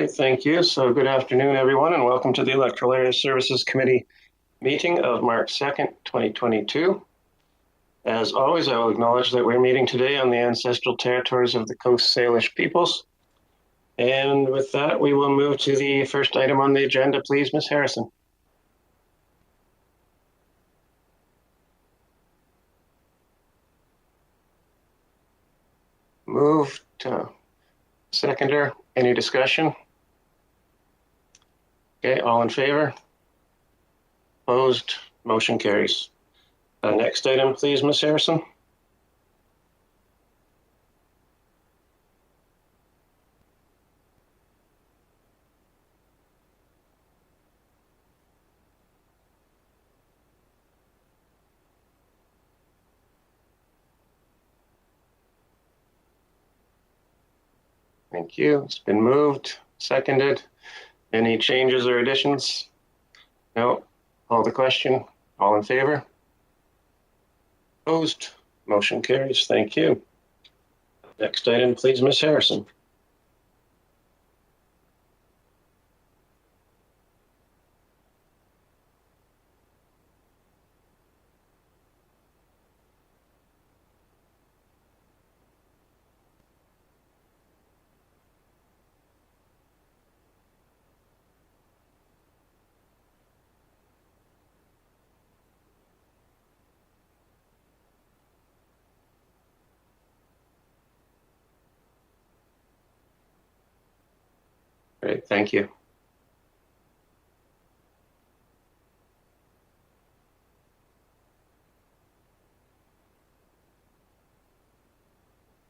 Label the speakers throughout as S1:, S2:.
S1: Great, thank you. So good afternoon, everyone, and welcome to the Electoral Area Services Committee meeting of March 2nd, 2022. As always, I will acknowledge that we're meeting today on the ancestral territories of the Coast Salish peoples. And with that, we will move to the first item on the agenda. Please, Ms. Harrison. Moved. Seconder. Any discussion? Okay, all in favor? Opposed? Motion carries. Next item, please, Ms. Harrison. Thank you. It's been moved, seconded. Any changes or additions? No. Call the question. All in favor? Opposed? Motion carries. Thank you. Next item, please, Ms. Harrison. Great, thank you.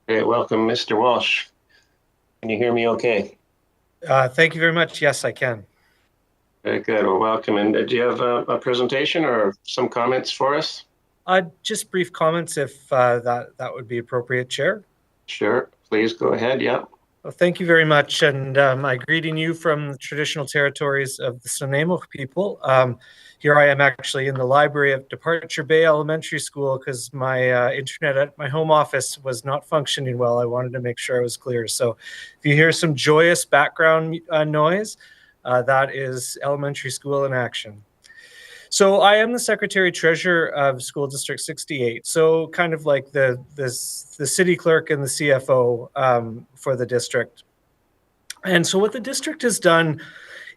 S1: Great, welcome, Mr. Walsh. Can you hear me okay?
S2: Thank you very much. Yes, I can.
S1: Very good. Well, welcome. And do you have a presentation or some comments for us?
S2: Just brief comments if that would be appropriate, Chair.
S1: Sure. Please go ahead. Yep.
S2: Well, thank you very much. And I greeting you from the traditional territories of the Snuneymuxw people. Here I am actually in the library of Departure Bay Elementary School because my internet at my home office was not functioning well. I wanted to make sure I was clear. So if you hear some joyous background noise, that is elementary school in action. So I am the Secretary Treasurer of School District 68. So kind of like the city clerk and the CFO for the district. And so what the district has done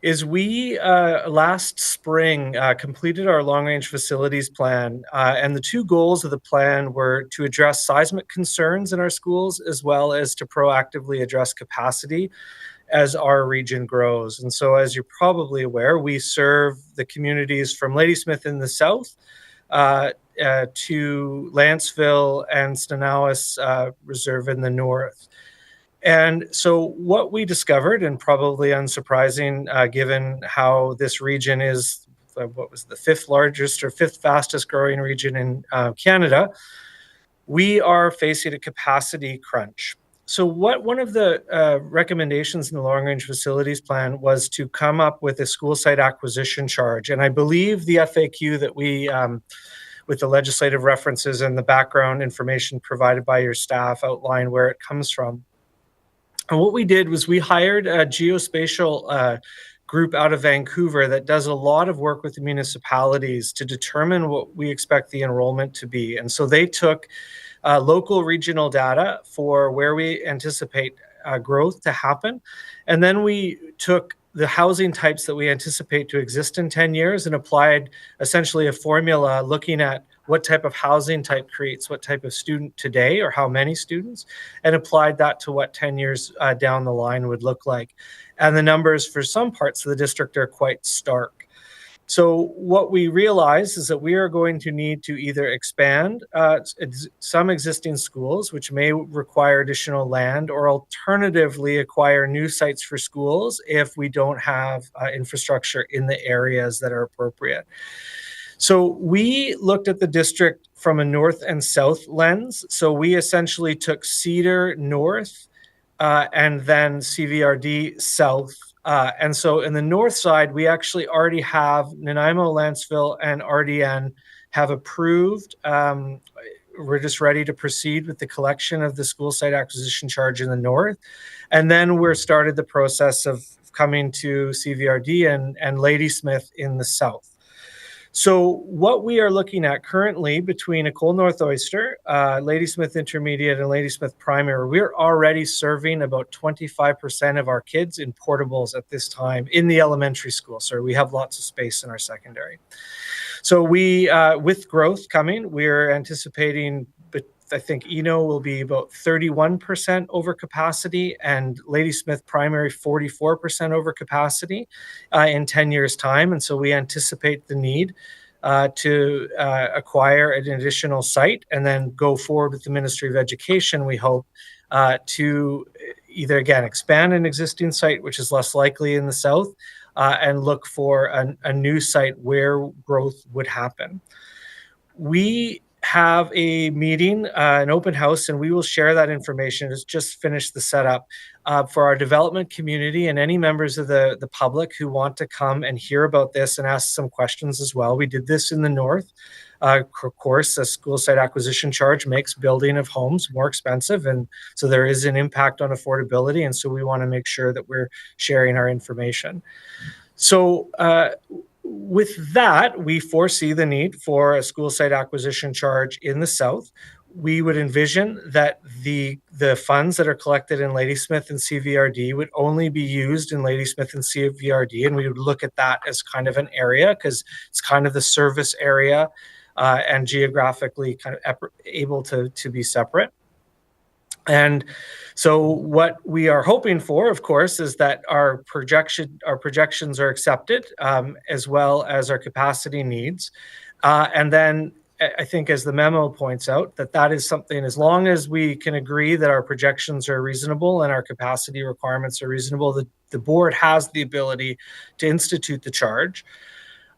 S2: is we last spring completed our long-range facilities plan, and the two goals of the plan were to address seismic concerns in our schools as well as to proactively address capacity as our region grows. And so, as you're probably aware, we serve the communities from Ladysmith in the south to Lanceville and Stanawas Reserve in the north. And so what we discovered, and probably unsurprising given how this region is, what was the fifth largest or fifth fastest growing region in Canada, we are facing a capacity crunch. So one of the recommendations in the long-range facilities plan was to come up with a school site acquisition charge. And I believe the FAQ that we, with the legislative references and the background information provided by your staff, outline where it comes from. And what we did was we hired a geospatial group out of Vancouver that does a lot of work with the municipalities to determine what we expect the enrollment to be. And so they took local regional data for where we anticipate growth to happen. And then we took the housing types that we anticipate to exist in 10 years and applied essentially a formula looking at what type of housing type creates what type of student today or how many students, and applied that to what 10 years down the line would look like. And the numbers for some parts of the district are quite stark. So what we realize is that we are going to need to either expand some existing schools, which may require additional land, or alternatively acquire new sites for schools if we don't have infrastructure in the areas that are appropriate. So we looked at the district from a north and south lens. So we essentially took Cedar north and then CVRD south. And so in the north side, we actually already have Nanaimo, Lanceville, and RDN have approved. We're just ready to proceed with the collection of the school site acquisition charge in the north. And then we're started the process of coming to CVRD and Ladysmith in the south. So what we are looking at currently between Ecole North Oyster, Ladysmith Intermediate, and Ladysmith Primary, we're already serving about 25% of our kids in portables at this time in the elementary school. So we have lots of space in our secondary. So we, with growth coming, we're anticipating, but I think Eno will be about 31% over capacity and Ladysmith Primary 44% over capacity in 10 years' time. And so we anticipate the need to acquire an additional site and then go forward with the Ministry of Education, we hope, to either, again, expand an existing site, which is less likely in the south, and look for a new site where growth would happen. We have a meeting, an open house, and we will share that information. It's just finished the setup for our development community and any members of the public who want to come and hear about this and ask some questions as well. We did this in the north. Of course, a school site acquisition charge makes building of homes more expensive, and so there is an impact on affordability, and so we want to make sure that we're sharing our information. So with that, we foresee the need for a school site acquisition charge in the south. We would envision that the funds that are collected in Ladysmith and CVRD would only be used in Ladysmith and CVRD, and we would look at that as kind of an area because it's kind of the service area and geographically kind of able to be separate. And so what we are hoping for, of course, is that our projections are accepted, as well as our capacity needs. And then I think, as the memo points out, that is something, as long as we can agree that our projections are reasonable and our capacity requirements are reasonable, the board has the ability to institute the charge.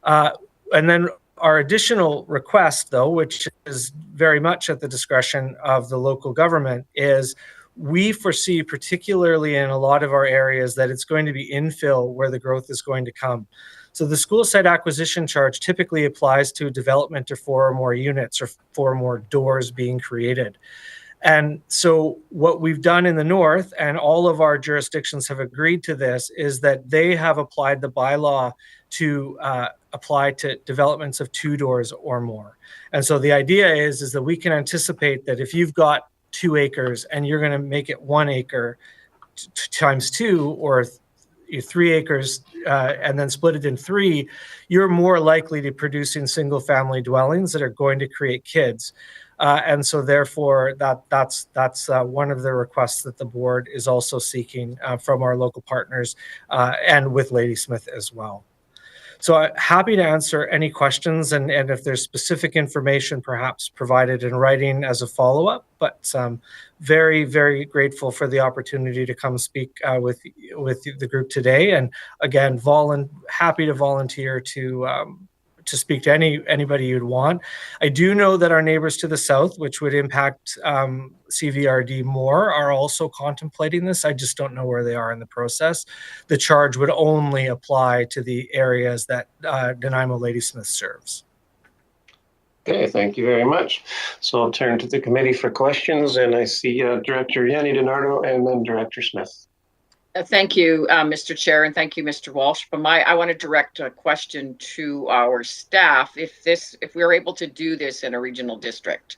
S2: And then our additional request, though, which is very much at the discretion of the local government, is we foresee, particularly in a lot of our areas, that it's going to be infill where the growth is going to come. So the school site acquisition charge typically applies to development of 4 or more units or 4 or more doors being created. And so what we've done in the north, and all of our jurisdictions have agreed to this, is that they have applied the bylaw to apply to developments of 2 doors or more. And so the idea is that we can anticipate that if you've got 2 acres and you're going to make it 1 acre times 2, or 3 acres and then split it in 3, you're more likely to producing single family dwellings that are going to create kids. And so therefore that's one of the requests that the board is also seeking from our local partners and with Ladysmith as well. So I'm happy to answer any questions, and if there's specific information perhaps provided in writing as a follow-up, but very, very grateful for the opportunity to come speak with the group today. And again, happy to volunteer to speak to anybody you'd want. I do know that our neighbors to the south, which would impact CVRD more, are also contemplating this. I just don't know where they are in the process. The charge would only apply to the areas that Nanaimo Ladysmith serves.
S1: Okay, thank you very much. So I'll turn to the committee for questions, and I see Director Yanni DiNardo and then Director Smith.
S3: Thank you, Mr. Chair, and thank you, Mr. Walsh. I want to direct a question to our staff. If we're able to do this in a regional district.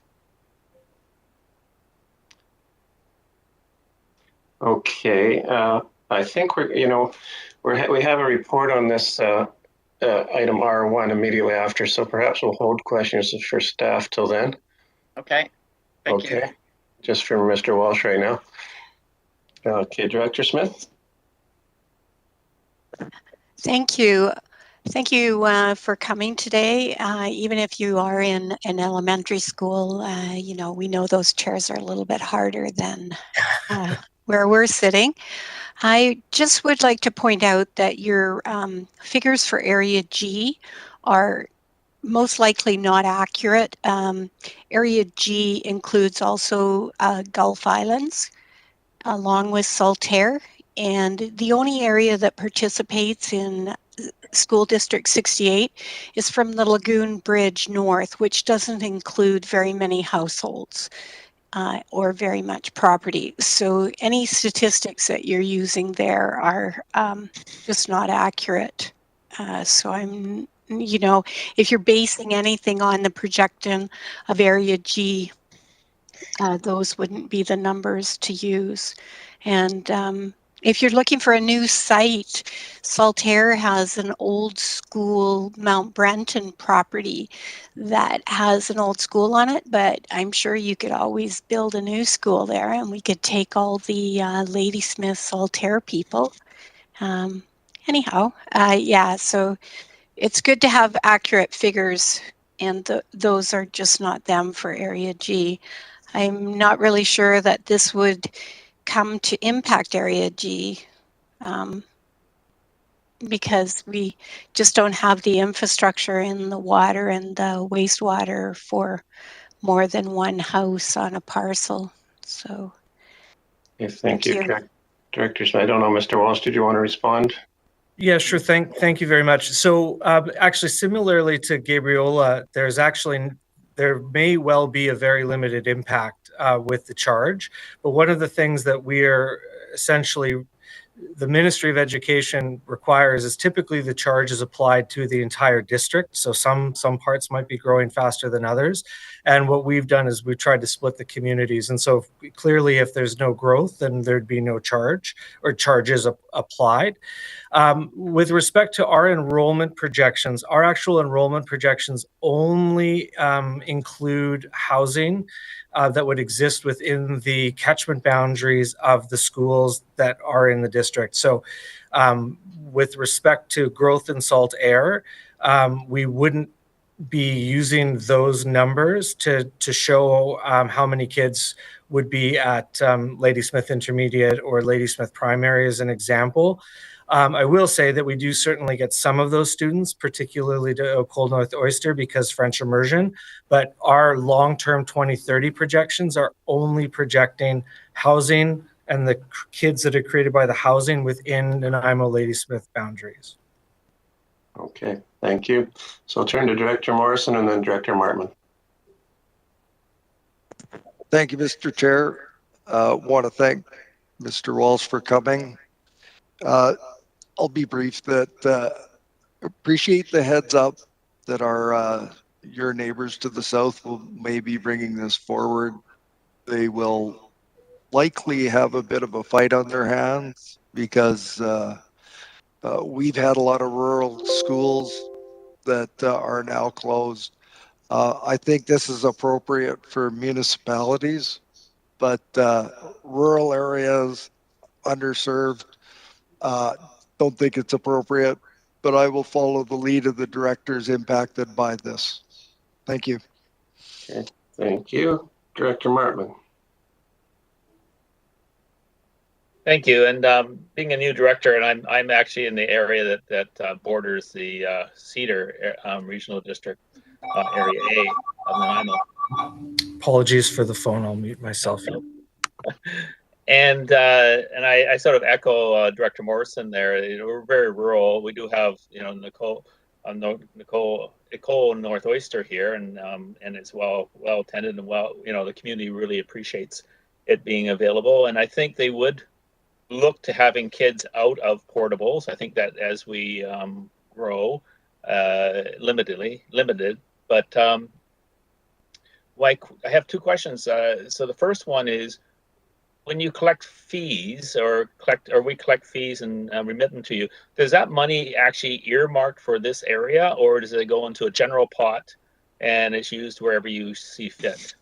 S1: Okay, I think we have a report on this item R1 immediately after, so perhaps we'll hold questions for staff till then.
S3: Okay. Thank you.
S1: Just from Mr. Walsh right now. Okay, Director Smith.
S4: Thank you. Thank you for coming today. Even if you are in an elementary school, we know those chairs are a little bit harder than where we're sitting. I just would like to point out that your figures for Area G are most likely not accurate. Area G includes also Gulf Islands, along with Saltaire, and the only area that participates in School District 68 is from the Lagoon Bridge north, which doesn't include very many households. or very much property. So any statistics that you're using there are just not accurate. So I'm, you know, if you're basing anything on the projection of area G, those wouldn't be the numbers to use. And if you're looking for a new site, Saltaire has an old school Mount Brenton property that has an old school on it, but I'm sure you could always build a new school there, and we could take all the Ladysmith Saltaire people. Anyhow, yeah, so it's good to have accurate figures, and those are just not them for Area G. I'm not really sure that this would come to impact Area G because we just don't have the infrastructure in the water and the wastewater for more than one house on a parcel. So,
S1: Yes, thank you. Director Smith. I don't know, Mr. Walsh, did you want to respond?
S2: Yeah, sure. Thank you very much. So actually, similarly to Gabriola, there may well be a very limited impact with the charge. But one of the things that we are essentially, the Ministry of Education requires is typically the charge is applied to the entire district. So some parts might be growing faster than others. And what we've done is we've tried to split the communities. And so clearly, if there's no growth, then there'd be no charge or charges applied. With respect to our enrollment projections, our actual enrollment projections only include housing that would exist within the catchment boundaries of the schools that are in the district. So with respect to growth in Saltaire, we wouldn't be using those numbers to show how many kids would be at Ladysmith Intermediate or Ladysmith Primary as an example. I will say that we do certainly get some of those students, particularly to Cold North Oyster because French immersion, but our long-term 2030 projections are only projecting housing and the kids that are created by the housing within Nanaimo Ladysmith boundaries.
S1: Okay, thank you. So I'll turn to Director Morrison and then Director Martman.
S5: Thank you, Mr. Chair. Want to thank Mr. Walsh for coming. I'll be brief. That appreciate the heads up that your neighbors to the south may be bringing this forward. They will likely have a bit of a fight on their hands because we've had a lot of rural schools that are now closed. I think this is appropriate for municipalities, but rural areas, underserved, don't think it's appropriate, but I will follow the lead of the directors impacted by this. Thank you.
S1: Okay, thank you. Director Martman.
S6: Thank you. And being a new director, and I'm actually in the area that borders the Cedar Regional District, Area A of Nanaimo.
S2: Apologies for the phone. I'll mute myself.
S6: And I sort of echo Director Morrison there. We're very rural. We do have Nicole North Oyster here, and it's well attended and the community really appreciates it being available. And I think they would look to having kids out of portables. I think that as we grow limited, but I have two questions. So the first one is, when you collect fees or we collect fees and remit them to you, does that money actually earmarked for this area, or does it go into a general pot and it's used wherever you see fit?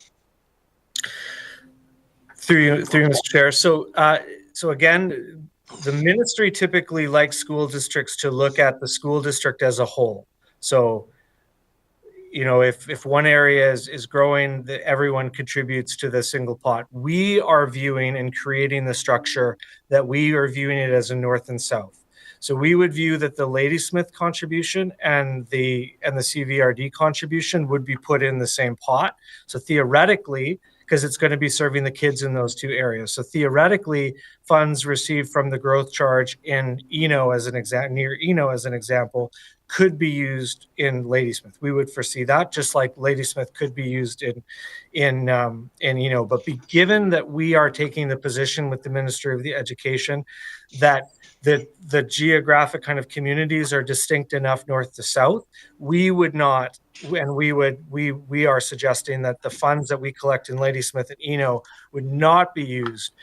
S2: Through you, Mr. Chair. So again, the ministry typically likes school districts to look at the school district as a whole. So, if one area is growing, everyone contributes to the single pot. We are viewing and creating the structure that we are viewing it as a north and south. So we would view that the Ladysmith contribution and the CVRD contribution would be put in the same pot. So theoretically, because it's going to be serving the kids in those two areas. So theoretically, funds received from the growth charge in Eno as an near Eno as an example, could be used in Ladysmith. We would foresee that, just like Ladysmith could be used in Eno. But given that we are taking the position with the Ministry of the Education that the geographic kind of communities are distinct enough north to south, we would not, and we are suggesting that the funds that we collect in Ladysmith and Eno would not be used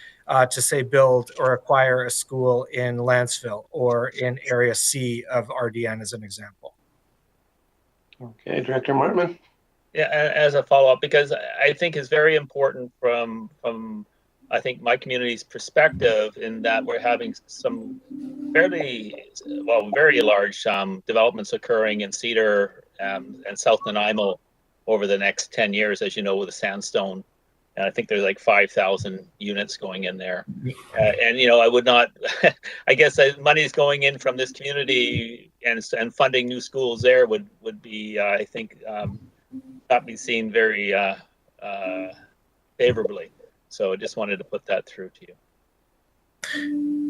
S2: to say build or acquire a school in Lanceville or in Area C of RDN as an example.
S1: Okay, Director Martman.
S6: Yeah, as a follow-up, because I think it's very important from I think my community's perspective, in that we're having some very large developments occurring in Cedar and South Nanaimo over the next 10 years, as you know, with the sandstone. And I think there's like 5,000 units going in there. And, you know, I would not, I guess money's going in from this community and funding new schools there would be, I think, not be seen very favorably. So I just wanted to put that through to you.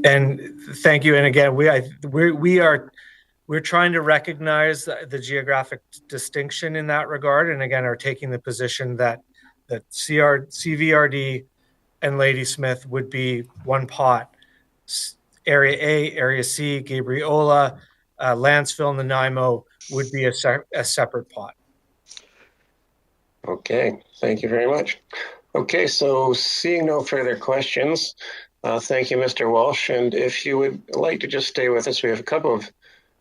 S2: And thank you. And again, we're trying to recognize the geographic distinction in that regard, and again are taking the position that CVRD and Ladysmith would be one pot. Area A, Area C, Gabriola, Lanceville, Nanaimo would be a separate pot.
S1: Okay, thank you very much. Okay, so seeing no further questions, thank you, Mr. Walsh. And if you would like to just stay with us, we have a couple of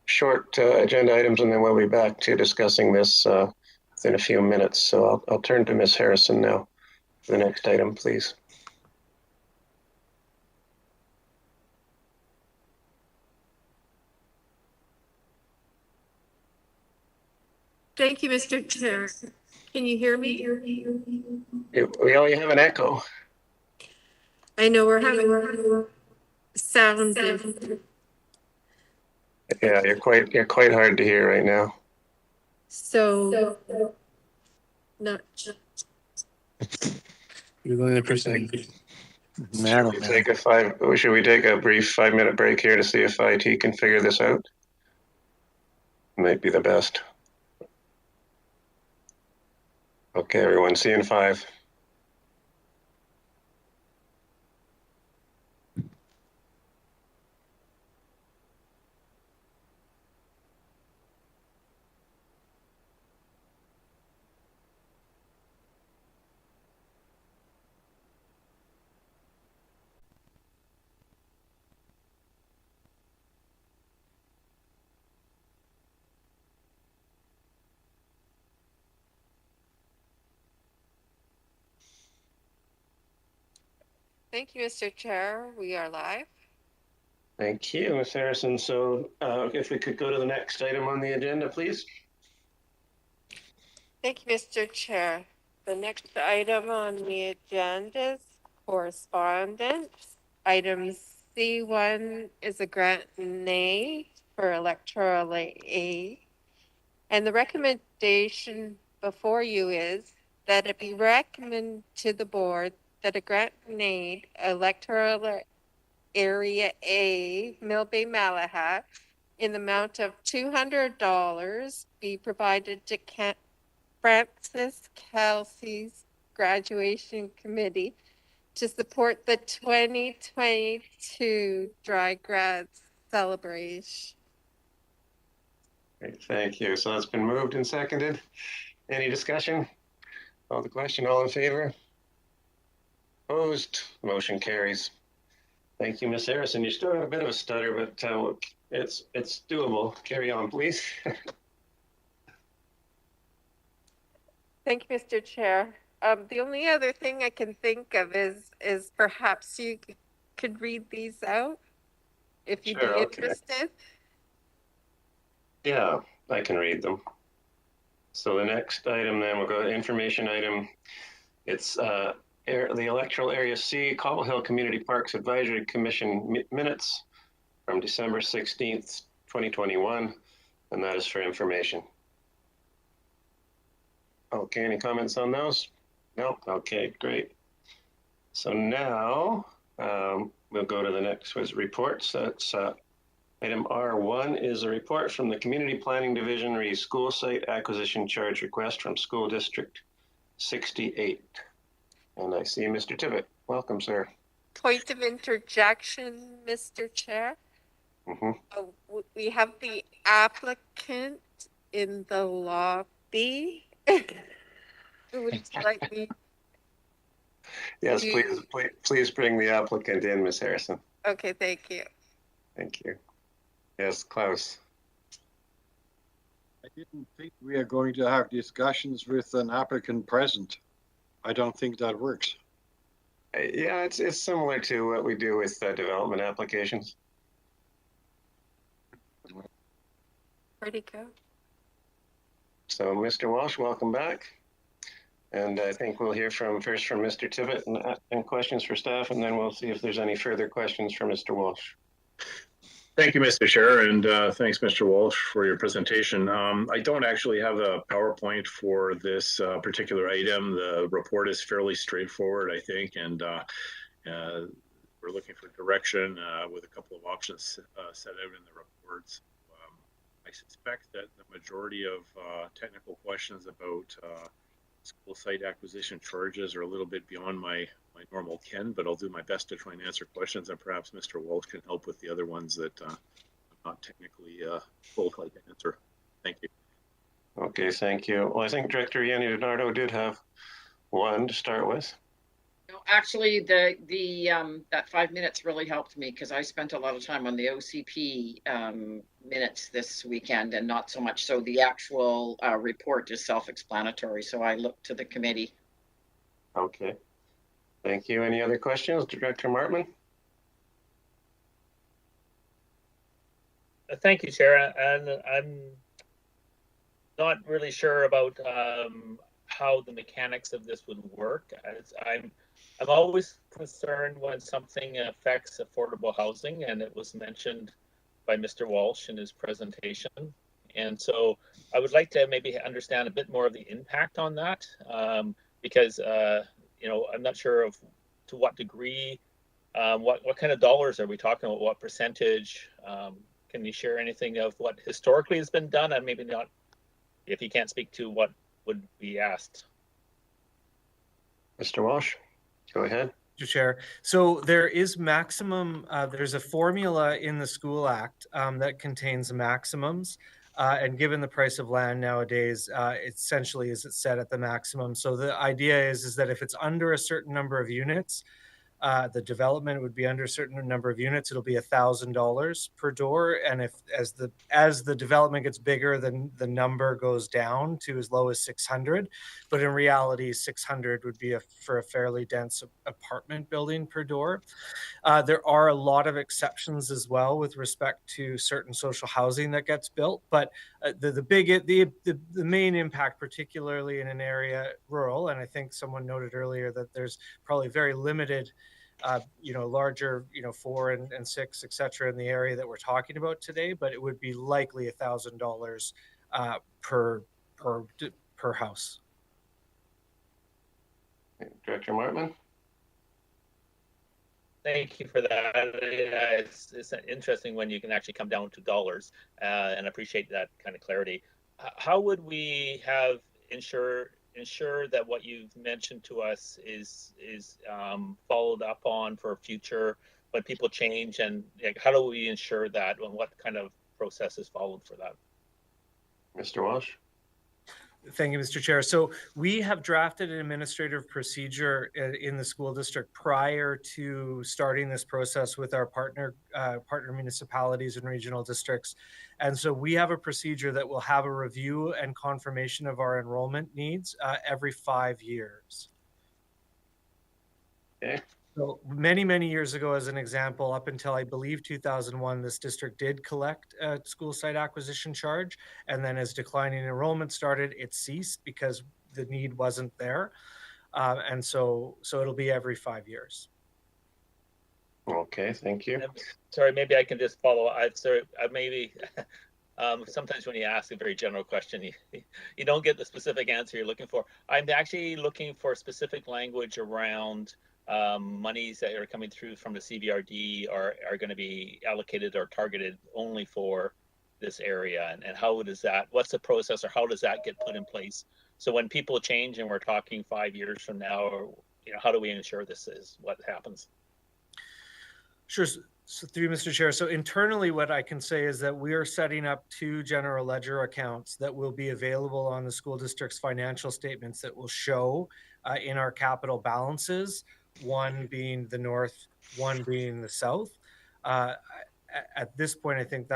S1: short agenda items, and then we'll be back to discussing this in a few minutes. So I'll turn to Ms. Harrison now for the next item, please.
S7: Thank you, Mr. Chair. Can you hear me?
S1: We only have an echo.
S7: I know we're having sound.
S1: Yeah, you're quite hard to hear right now.
S7: So not.
S8: You're going to proceed.
S1: Should we take a brief 5-minute break here to see if IT can figure this out? Might be the best. Okay, everyone, see you in 5.
S7: Thank you, Mr. Chair. We are live.
S1: Thank you, Ms. Harrison. So if we could go to the next item on the agenda, please.
S7: Thank you, Mr. Chair. The next item on the agenda is correspondence. Item C1 is a grant name for Electoral A. And the recommendation before you is that it be recommended to the board that a grant name Electoral Area A, Mill Bay Malahat, in the amount of $200 be provided to Francis Kelsey's graduation committee to support the 2022 Dry Grads celebration.
S1: Great, thank you. So it's been moved and seconded. Any discussion? Call the question, all in favor? Opposed? Motion carries. Thank you, Ms. Harrison. You still have a bit of a stutter, but it's doable. Carry on, please.
S7: Thank you, Mr. Chair. The only other thing I can think of is perhaps you could read these out if you'd be interested.
S1: Yeah, I can read them. So the next item, then we'll go to information item. It's the Electoral Area C, Cobble Hill Community Parks Advisory Commission minutes from December 16th, 2021, and that is for information. Okay, any comments on those? No? Okay, great. So now we'll go to the next was reports. That's item R1 is a report from the Community Planning Divisionary School Site Acquisition Charge Request from School District 68. And I see Mr. Tibbet. Welcome, sir.
S7: Point of interjection, Mr. Chair. We have the applicant in the lobby. Would you like me?
S1: Yes,
S7: to...
S1: please bring the applicant in, Ms. Harrison.
S7: Okay, thank you.
S1: Thank you. Yes, Klaus.
S8: I didn't think we are going to have discussions with an applicant present. I don't think that works.
S1: Yeah, it's similar to what we do with development applications.
S7: Where'd he go?
S1: So, Mr. Walsh, welcome back. And I think we'll hear first from Mr. Tibbet and questions for staff, and then we'll see if there's any further questions for Mr. Walsh.
S9: Thank you, Mr. Chair, and thanks, Mr. Walsh, for your presentation. I don't actually have a PowerPoint for this particular item. The report is fairly straightforward, I think, and we're looking for direction with a couple of options set out in the reports. I suspect that the majority of technical questions about school site acquisition charges are a little bit beyond my normal ken, but I'll do my best to try and answer questions, and perhaps Mr. Walsh can help with the other ones that I'm not technically qualified to answer. Thank you.
S1: Okay, thank you. Well, I think Director Yanni Donardo did have one to start with.
S3: No, actually, that 5 minutes really helped me because I spent a lot of time on the OCP minutes this weekend, and not so much so the actual report is self-explanatory. So I looked to the committee.
S1: Okay. Thank you. Any other questions, Director Martman?
S6: Thank you, Chair. And I'm not really sure about how the mechanics of this would work. I'm always concerned when something affects affordable housing, and it was mentioned by Mr. Walsh in his presentation. And so I would like to maybe understand a bit more of the impact on that, because you know, I'm not sure of to what degree, what kind of dollars are we talking about, what percentage? Can you share anything of what historically has been done, and maybe not, if you can't speak to what would be asked?
S1: Mr. Walsh, go ahead.
S2: Mr. Chair. So there is maximum, there's a formula in the School Act that contains maximums. And given the price of land nowadays, essentially is it set at the maximum. So the idea is that if it's under a certain number of units, the development would be under a certain number of units, it'll be $1,000 per door. And if as the development gets bigger, then the number goes down to as low as 600. But in reality, 600 would be for a fairly dense apartment building per door. There are a lot of exceptions as well with respect to certain social housing that gets built. But the main impact, particularly in an area rural, and I think someone noted earlier that there's probably very limited larger, 4 and 6, et cetera, in the area that we're talking about today, but it would be likely $1,000 per house.
S1: Director Martman.
S6: Thank you for that. It's interesting when you can actually come down to dollars, and appreciate that kind of clarity. How would we have ensure that what you've mentioned to us is followed up on for future when people change, and how do we ensure that, and what kind of process is followed for that?
S1: Mr. Walsh.
S2: Thank you, Mr. Chair. So we have drafted an administrative procedure in the school district prior to starting this process with our partner municipalities and regional districts. And so we have a procedure that will have a review and confirmation of our enrollment needs every 5 years.
S1: Okay.
S2: So many years ago, as an example, up until I believe 2001, this district did collect a school site acquisition charge. And then as declining enrollment started, it ceased because the need wasn't there. And so it'll be every 5 years.
S1: Okay, thank you.
S6: Sorry, maybe I can just follow. Maybe Sometimes when you ask a very general question, you don't get the specific answer you're looking for. I'm actually looking for specific language around monies that are coming through from the CBRD are going to be allocated or targeted only for this area, and how does that, what's the process, or how does that get put in place? So when people change and we're talking 5 years from now, or how do we ensure this is what happens?
S2: Sure. So through Mr. Chair, so internally what I can say is that we are setting up 2 general ledger accounts that will be available on the school district's financial statements that will show in our capital balances, one being the north, one being the south. At this point, I think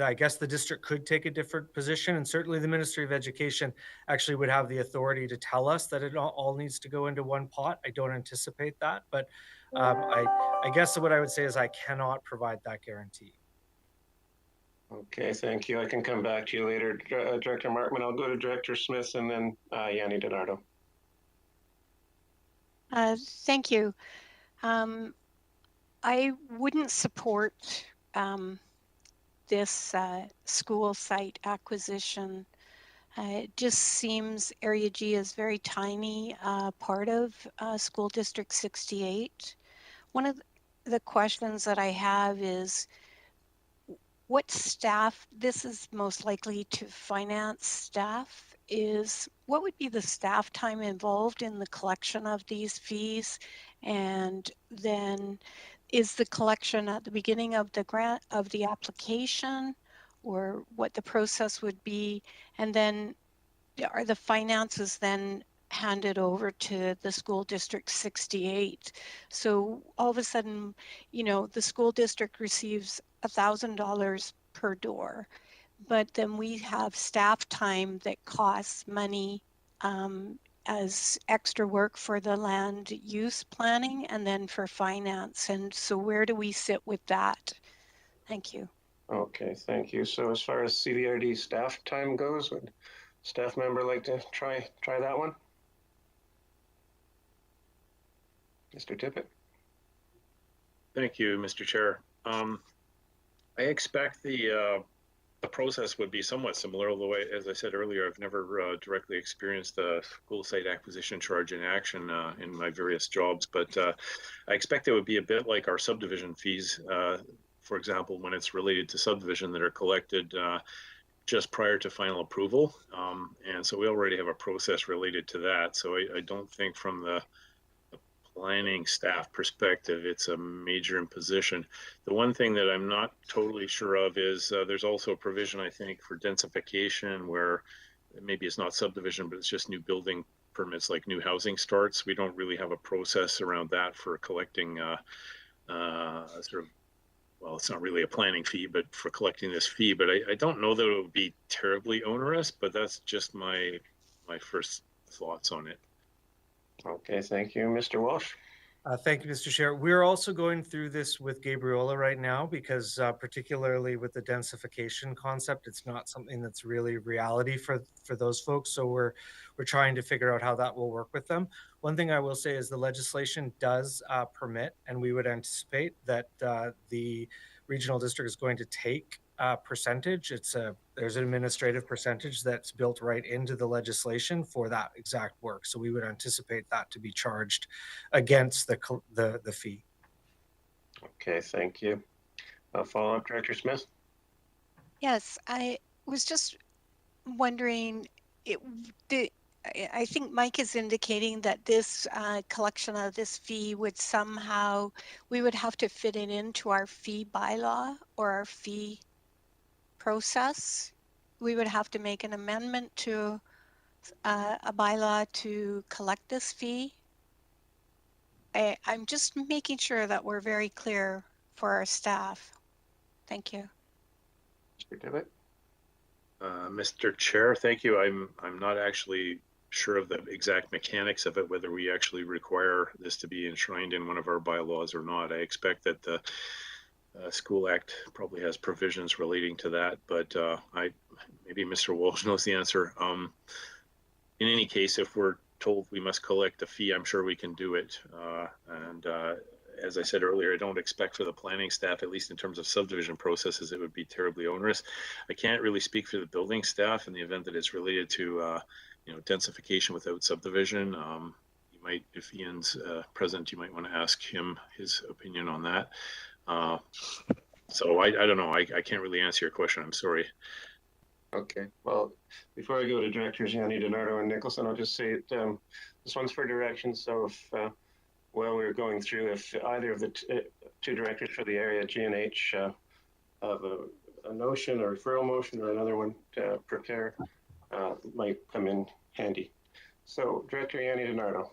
S2: I guess the district could take a different position, and certainly the Ministry of Education actually would have the authority to tell us that it all needs to go into one pot. I don't anticipate that, but I guess what I would say is I cannot provide that guarantee.
S1: Okay, thank you. I can come back to you later, Director Markman. I'll go to Director Smith and then Yanni DiNardo.
S4: Thank you. I wouldn't support this school site acquisition. It just seems Area G is very tiny part of School District 68. One of the questions that I have is what staff, this is most likely to finance staff, is what would be the staff time involved in the collection of these fees? And then is the collection at the beginning of the grant of the application, or what the process would be? And then are the finances then handed over to the School District 68? So all of a sudden, the school district receives $1,000 per door, but then we have staff time that costs money as extra work for the land use planning and then for finance. And so where do we sit with that? Thank you.
S1: Okay, thank you. So as far as CBRD staff time goes, would staff member like to try that one? Mr. Tippett.
S9: Thank you, Mr. Chair. I expect the process would be somewhat similar, although as I said earlier, I've never directly experienced the school site acquisition charge in action in my various jobs, but I expect it would be a bit like our subdivision fees, for example, when it's related to subdivision that are collected just prior to final approval. And so we already have a process related to that. So I don't think from the planning staff perspective, it's a major imposition. The one thing that I'm not totally sure of is there's also a provision, I think, for densification where maybe it's not subdivision, but it's just new building permits, like new housing starts. We don't really have a process around that for collecting well, it's not really a planning fee, but for collecting this fee. But I don't know that it would be terribly onerous, but that's just my first thoughts on it.
S1: Okay, thank you. Mr. Walsh.
S2: Thank you, Mr. Chair. We're also going through this with Gabriola right now because particularly with the densification concept, it's not something that's really reality for those folks. So we're trying to figure out how that will work with them. One thing I will say is the legislation does permit, and we would anticipate that the regional district is going to take percentage. There's an administrative percentage that's built right into the legislation for that exact work. So we would anticipate that to be charged against the fee.
S1: Okay, thank you. Follow up, Director Smith.
S4: Yes, I was just wondering, I think Mike is indicating that this collection of this fee would somehow, we would have to fit it into our fee bylaw or our fee process. We would have to make an amendment to a bylaw to collect this fee. I'm just making sure that we're very clear for our staff. Thank you.
S1: Mr. Tippett.
S9: Mr. Chair, thank you. I'm not actually sure of the exact mechanics of it, whether we actually require this to be enshrined in one of our bylaws or not. I expect that the School Act probably has provisions relating to that, but maybe Mr. Walsh knows the answer. In any case, if we're told we must collect a fee, I'm sure we can do it. And as I said earlier, I don't expect for the planning staff, at least in terms of subdivision processes, it would be terribly onerous. I can't really speak for the building staff in the event that it's related to, densification without subdivision. You might, if Ian's present, you might want to ask him his opinion on that. So I don't know. I can't really answer your question. I'm sorry.
S1: Okay, well, before I go to Directors Yanni, DiNardo, and Nicholson, I'll just say this one's for direction. So if, while we're going through, if either of the two directors for the area, G&H, have a notion or referral motion or another one to prepare, might come in handy. So Director Yanni, DiNardo.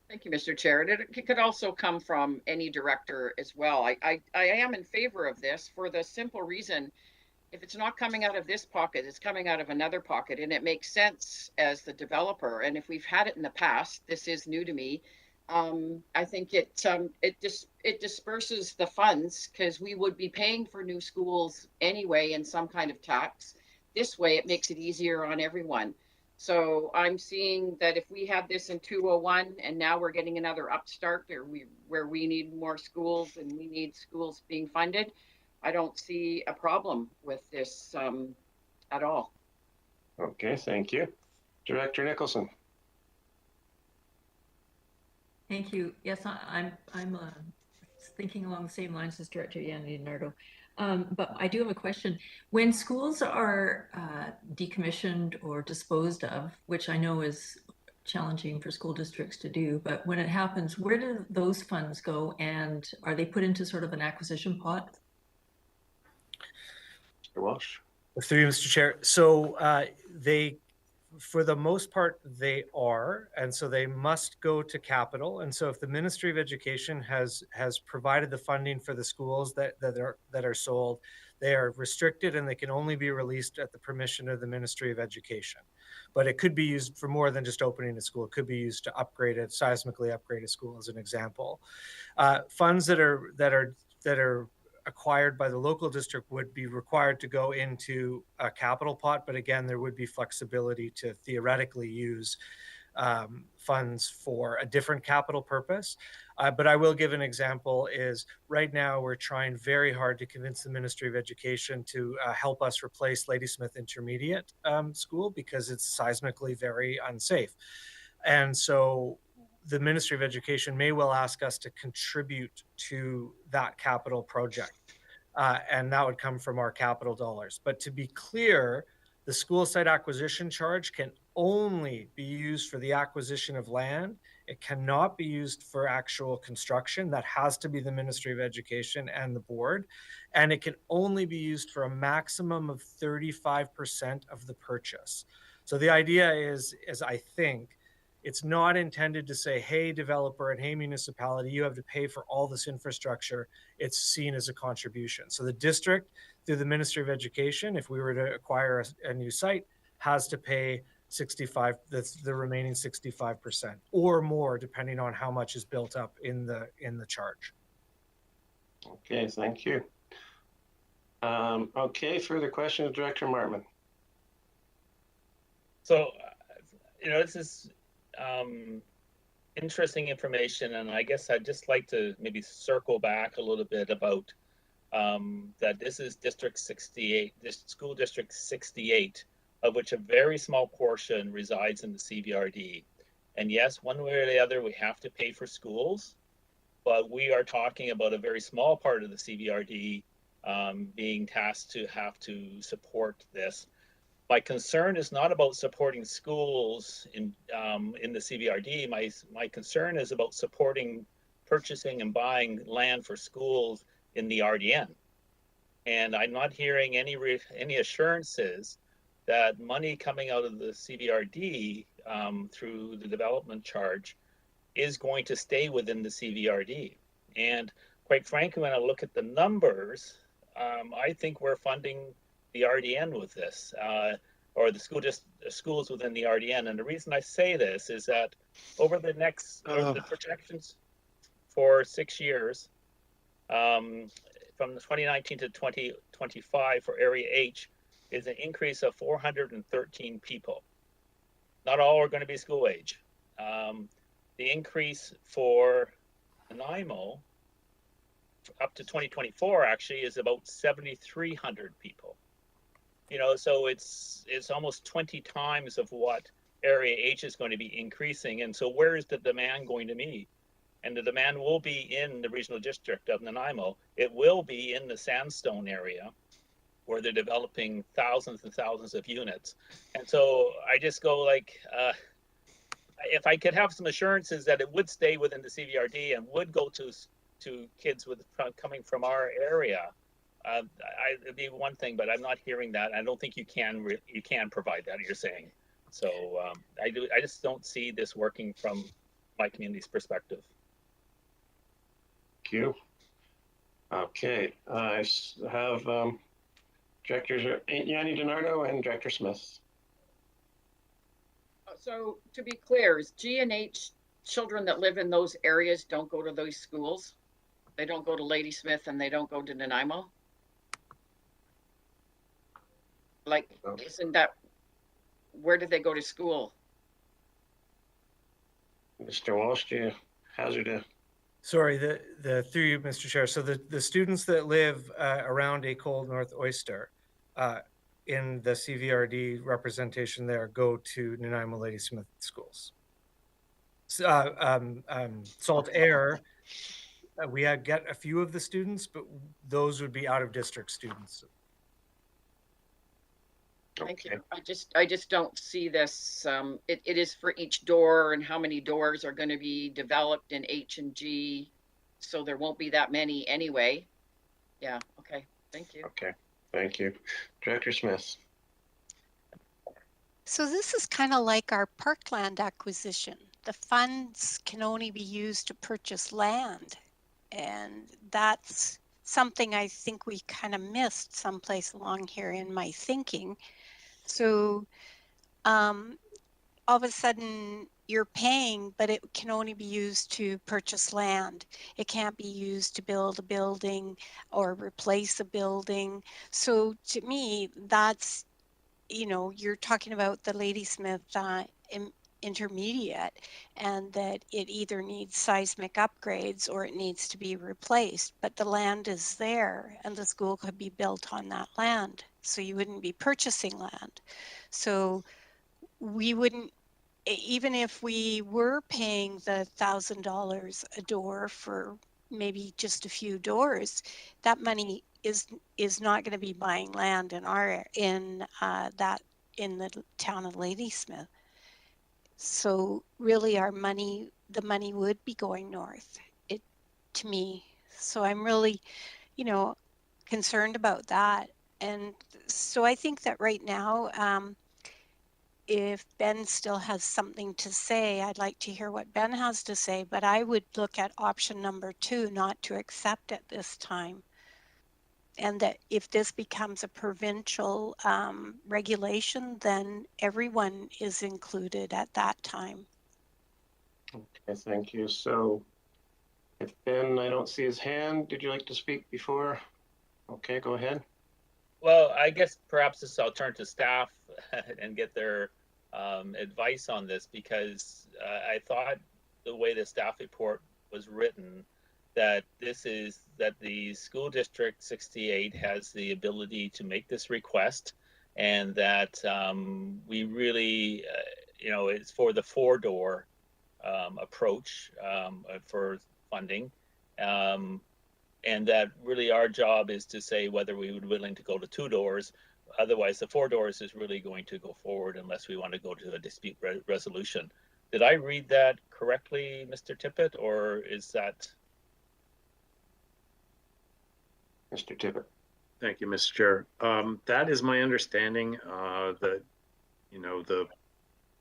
S3: Thank you, Mr. Chair. It could also come from any director as well. I am in favor of this for the simple reason, if it's not coming out of this pocket, it's coming out of another pocket, and it makes sense as the developer. And if we've had it in the past, this is new to me. I think it disperses the funds, because we would be paying for new schools anyway in some kind of tax. This way, it makes it easier on everyone. So I'm seeing that if we had this in 201 and now we're getting another upstart where we need more schools and we need schools being funded, I don't see a problem with this at all.
S1: Okay, thank you. Director Nicholson.
S10: Thank you. Yes, I'm thinking along the same lines as Director Yanni DiNardo. But I do have a question. When schools are decommissioned or disposed of, which I know is challenging for school districts to do, but when it happens, where do those funds go, and are they put into sort of an acquisition pot?
S1: Mr. Walsh.
S2: Through you, Mr. Chair. So for the most part, they are, and so they must go to capital. And so if the Ministry of Education has provided the funding for the schools that are sold, they are restricted and they can only be released at the permission of the Ministry of Education. But it could be used for more than just opening a school. It could be used to seismically upgrade a school, as an example. Funds that are acquired by the local district would be required to go into a capital pot, but again, there would be flexibility to theoretically use funds for a different capital purpose. But I will give an example is right now we're trying very hard to convince the Ministry of Education to help us replace Ladysmith Intermediate School because it's seismically very unsafe. And so the Ministry of Education may well ask us to contribute to that capital project. And that would come from our capital dollars. But to be clear, the school site acquisition charge can only be used for the acquisition of land. It cannot be used for actual construction. That has to be the Ministry of Education and the board. And it can only be used for a maximum of 35% of the purchase. So the idea is I think, it's not intended to say, hey, developer and hey, municipality, you have to pay for all this infrastructure. It's seen as a contribution. So the district, through the Ministry of Education, if we were to acquire a new site, has to pay the remaining 65% or more, depending on how much is built up in the charge.
S1: Okay, thank you. Okay, further questions, Director Martman.
S6: So, this is interesting information, and I guess I'd just like to maybe circle back a little bit about that this is District 68, this school District 68, of which a very small portion resides in the CVRD. And yes, one way or the other, we have to pay for schools, but we are talking about a very small part of the CVRD being tasked to have to support this. My concern is not about supporting schools in the CVRD. My concern is about supporting purchasing and buying land for schools in the RDN. And I'm not hearing any assurances that money coming out of the CVRD through the development charge is going to stay within the CVRD. And quite frankly, when I look at the numbers, I think we're funding the RDN with this, or the schools within the RDN. And the reason I say this is that over the next the projections for 6 years, from the 2019 to 2025 for Area H, is an increase of 413 people. Not all are going to be school age. The increase for Nanaimo up to 2024 actually is about 7,300 people. So it's almost 20 times of what Area H is going to be increasing. And so where is the demand going to be? And the demand will be in the regional district of Nanaimo. It will be in the Sandstone area where they're developing thousands and thousands of units. And so I just go like, if I could have some assurances that it would stay within the CVRD and would go to kids coming from our area, it'd be one thing, but I'm not hearing that. I don't think you can provide that, you're saying. So I just don't see this working from my community's perspective.
S1: Thank you. Okay, I have Directors Yanni DiNardo and Director Smith.
S3: So to be clear, is G and H children that live in those areas don't go to those schools? They don't go to Ladysmith and they don't go to Nanaimo? Like, isn't that, where do they go to school?
S1: Mr. Walsh, do you hazard a?
S2: Sorry, the through you, Mr. Chair. So the students that live around A Cold North Oyster in the CVRD representation there go to Nanaimo Ladysmith schools. Salt Air, we get a few of the students, but those would be out of district students.
S3: Thank you. I just don't see this. It is for each door and how many doors are going to be developed in H and G. So there won't be that many anyway. Yeah. Okay. Thank you.
S1: Okay. Thank you. Director Smith.
S4: So this is kind of like our parkland acquisition. The funds can only be used to purchase land. And that's something I think we kind of missed someplace along here in my thinking. So all of a sudden you're paying, but it can only be used to purchase land. It can't be used to build a building or replace a building. So to me, that's, you're talking about the Ladysmith intermediate, and that it either needs seismic upgrades or it needs to be replaced, but the land is there and the school could be built on that land, so you wouldn't be purchasing land. So we wouldn't, even if we were paying the $1,000 a door for maybe just a few doors, that money is not going to be buying land in the town of Ladysmith. So really the money would be going north, to me. So I'm really, concerned about that. And so I think that right now, if Ben still has something to say, I'd like to hear what Ben has to say, but I would look at option number 2, not to accept at this time. And that if this becomes a provincial regulation, then everyone is included at that time.
S1: Okay, thank you. So if Ben, I don't see his hand, did you like to speak before? Okay, go ahead.
S6: Well, I guess perhaps I'll turn to staff and get their advice on this, because I thought the way the staff report was written, that the school district 68 has the ability to make this request, and that we really, it's for the 4-door approach for funding, and that really our job is to say whether we would be willing to go to 2 doors. Otherwise, the 4 doors is really going to go forward unless we want to go to a dispute resolution. Did I read that correctly, Mr. Tippett, or is that?
S1: Mr. Tippett.
S9: Thank you, Mr. Chair. That is my understanding, that,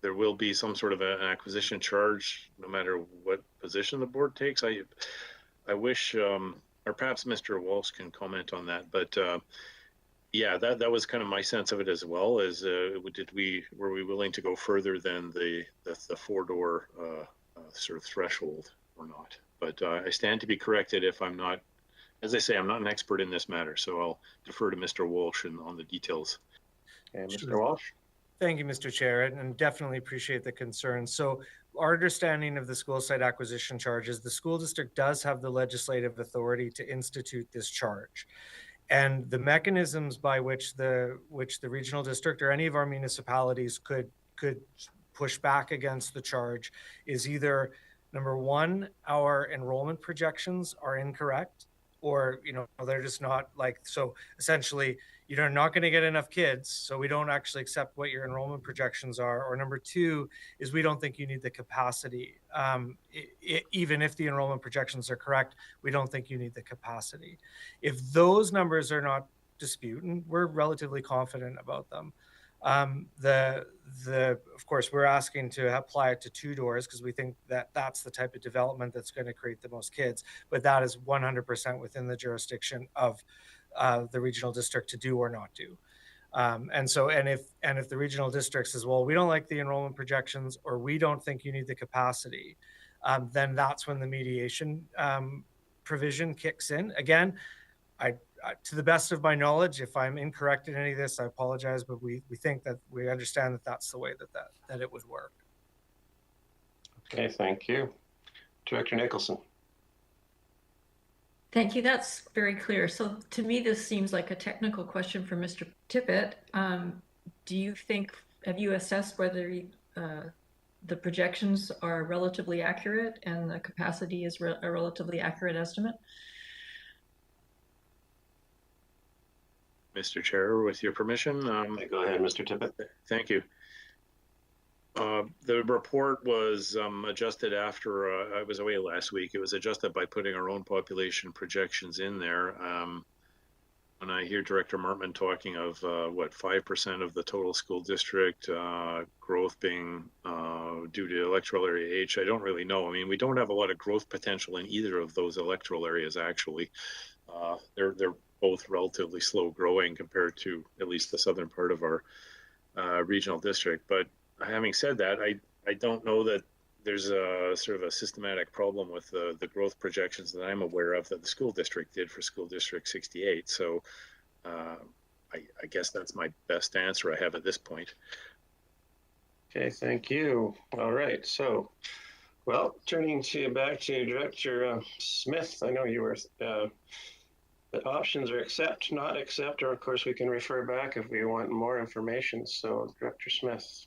S9: there will be some sort of an acquisition charge no matter what position the board takes. I wish, or perhaps Mr. Walsh can comment on that, but yeah, that was kind of my sense of it as well. As were we willing to go further than the 4-door sort of threshold or not? But I stand to be corrected if I'm not. As I say, I'm not an expert in this matter, so I'll defer to Mr. Walsh on the details.
S1: Okay, Mr. Walsh.
S2: Thank you, Mr. Chair, and definitely appreciate the concern. So our understanding of the school site acquisition charge is the school district does have the legislative authority to institute this charge. And the mechanisms by which the regional district or any of our municipalities could push back against the charge is either, number one, our enrollment projections are incorrect, or they're just not like, so essentially you're not going to get enough kids, so we don't actually accept what your enrollment projections are. Or number two is we don't think you need the capacity. Even if the enrollment projections are correct, we don't think you need the capacity. If those numbers are not disputed, and we're relatively confident about them, of course, we're asking to apply it to 2 doors because we think that that's the type of development that's going to create the most kids. But that is 100% within the jurisdiction of the regional district to do or not do. And if the regional district says, well, we don't like the enrollment projections, or we don't think you need the capacity, then that's when the mediation provision kicks in. Again, to the best of my knowledge, if I'm incorrect in any of this, I apologize, but we think that we understand that that's the way that it would work.
S1: Okay, thank you. Director Nicholson.
S10: Thank you. That's very clear. So to me, this seems like a technical question for Mr. Tippett. Have you assessed whether the projections are relatively accurate and the capacity is a relatively accurate estimate?
S9: Mr. Chair, with your permission.
S1: Go ahead, Mr. Tippett.
S9: Thank you. The report was adjusted after I was away last week. It was adjusted by putting our own population projections in there. When I hear Director Martman talking of 5% of the total school district growth being due to electoral area H, I don't really know. I mean, we don't have a lot of growth potential in either of those electoral areas, actually. They're both relatively slow growing compared to at least the southern part of our regional district. But having said that, I don't know that there's a sort of a systematic problem with the growth projections that I'm aware of that the school district did for school district 68. So I guess that's my best answer I have at this point.
S1: Okay, thank you. All right, so, well, turning back to Director Smith, I know you were, the options are accept, not accept, or of course we can refer back if we want more information. So Director Smith.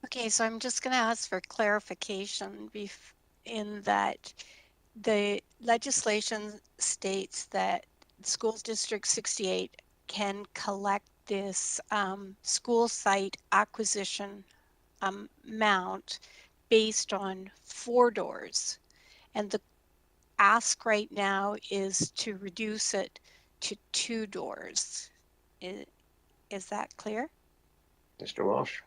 S4: Okay, so I'm just going to ask for clarification in that the legislation states that School District 68 can collect this school site acquisition amount based on 4 doors. And the ask right now is to reduce it to 2 doors. Is that clear?
S1: Mr. Walsh.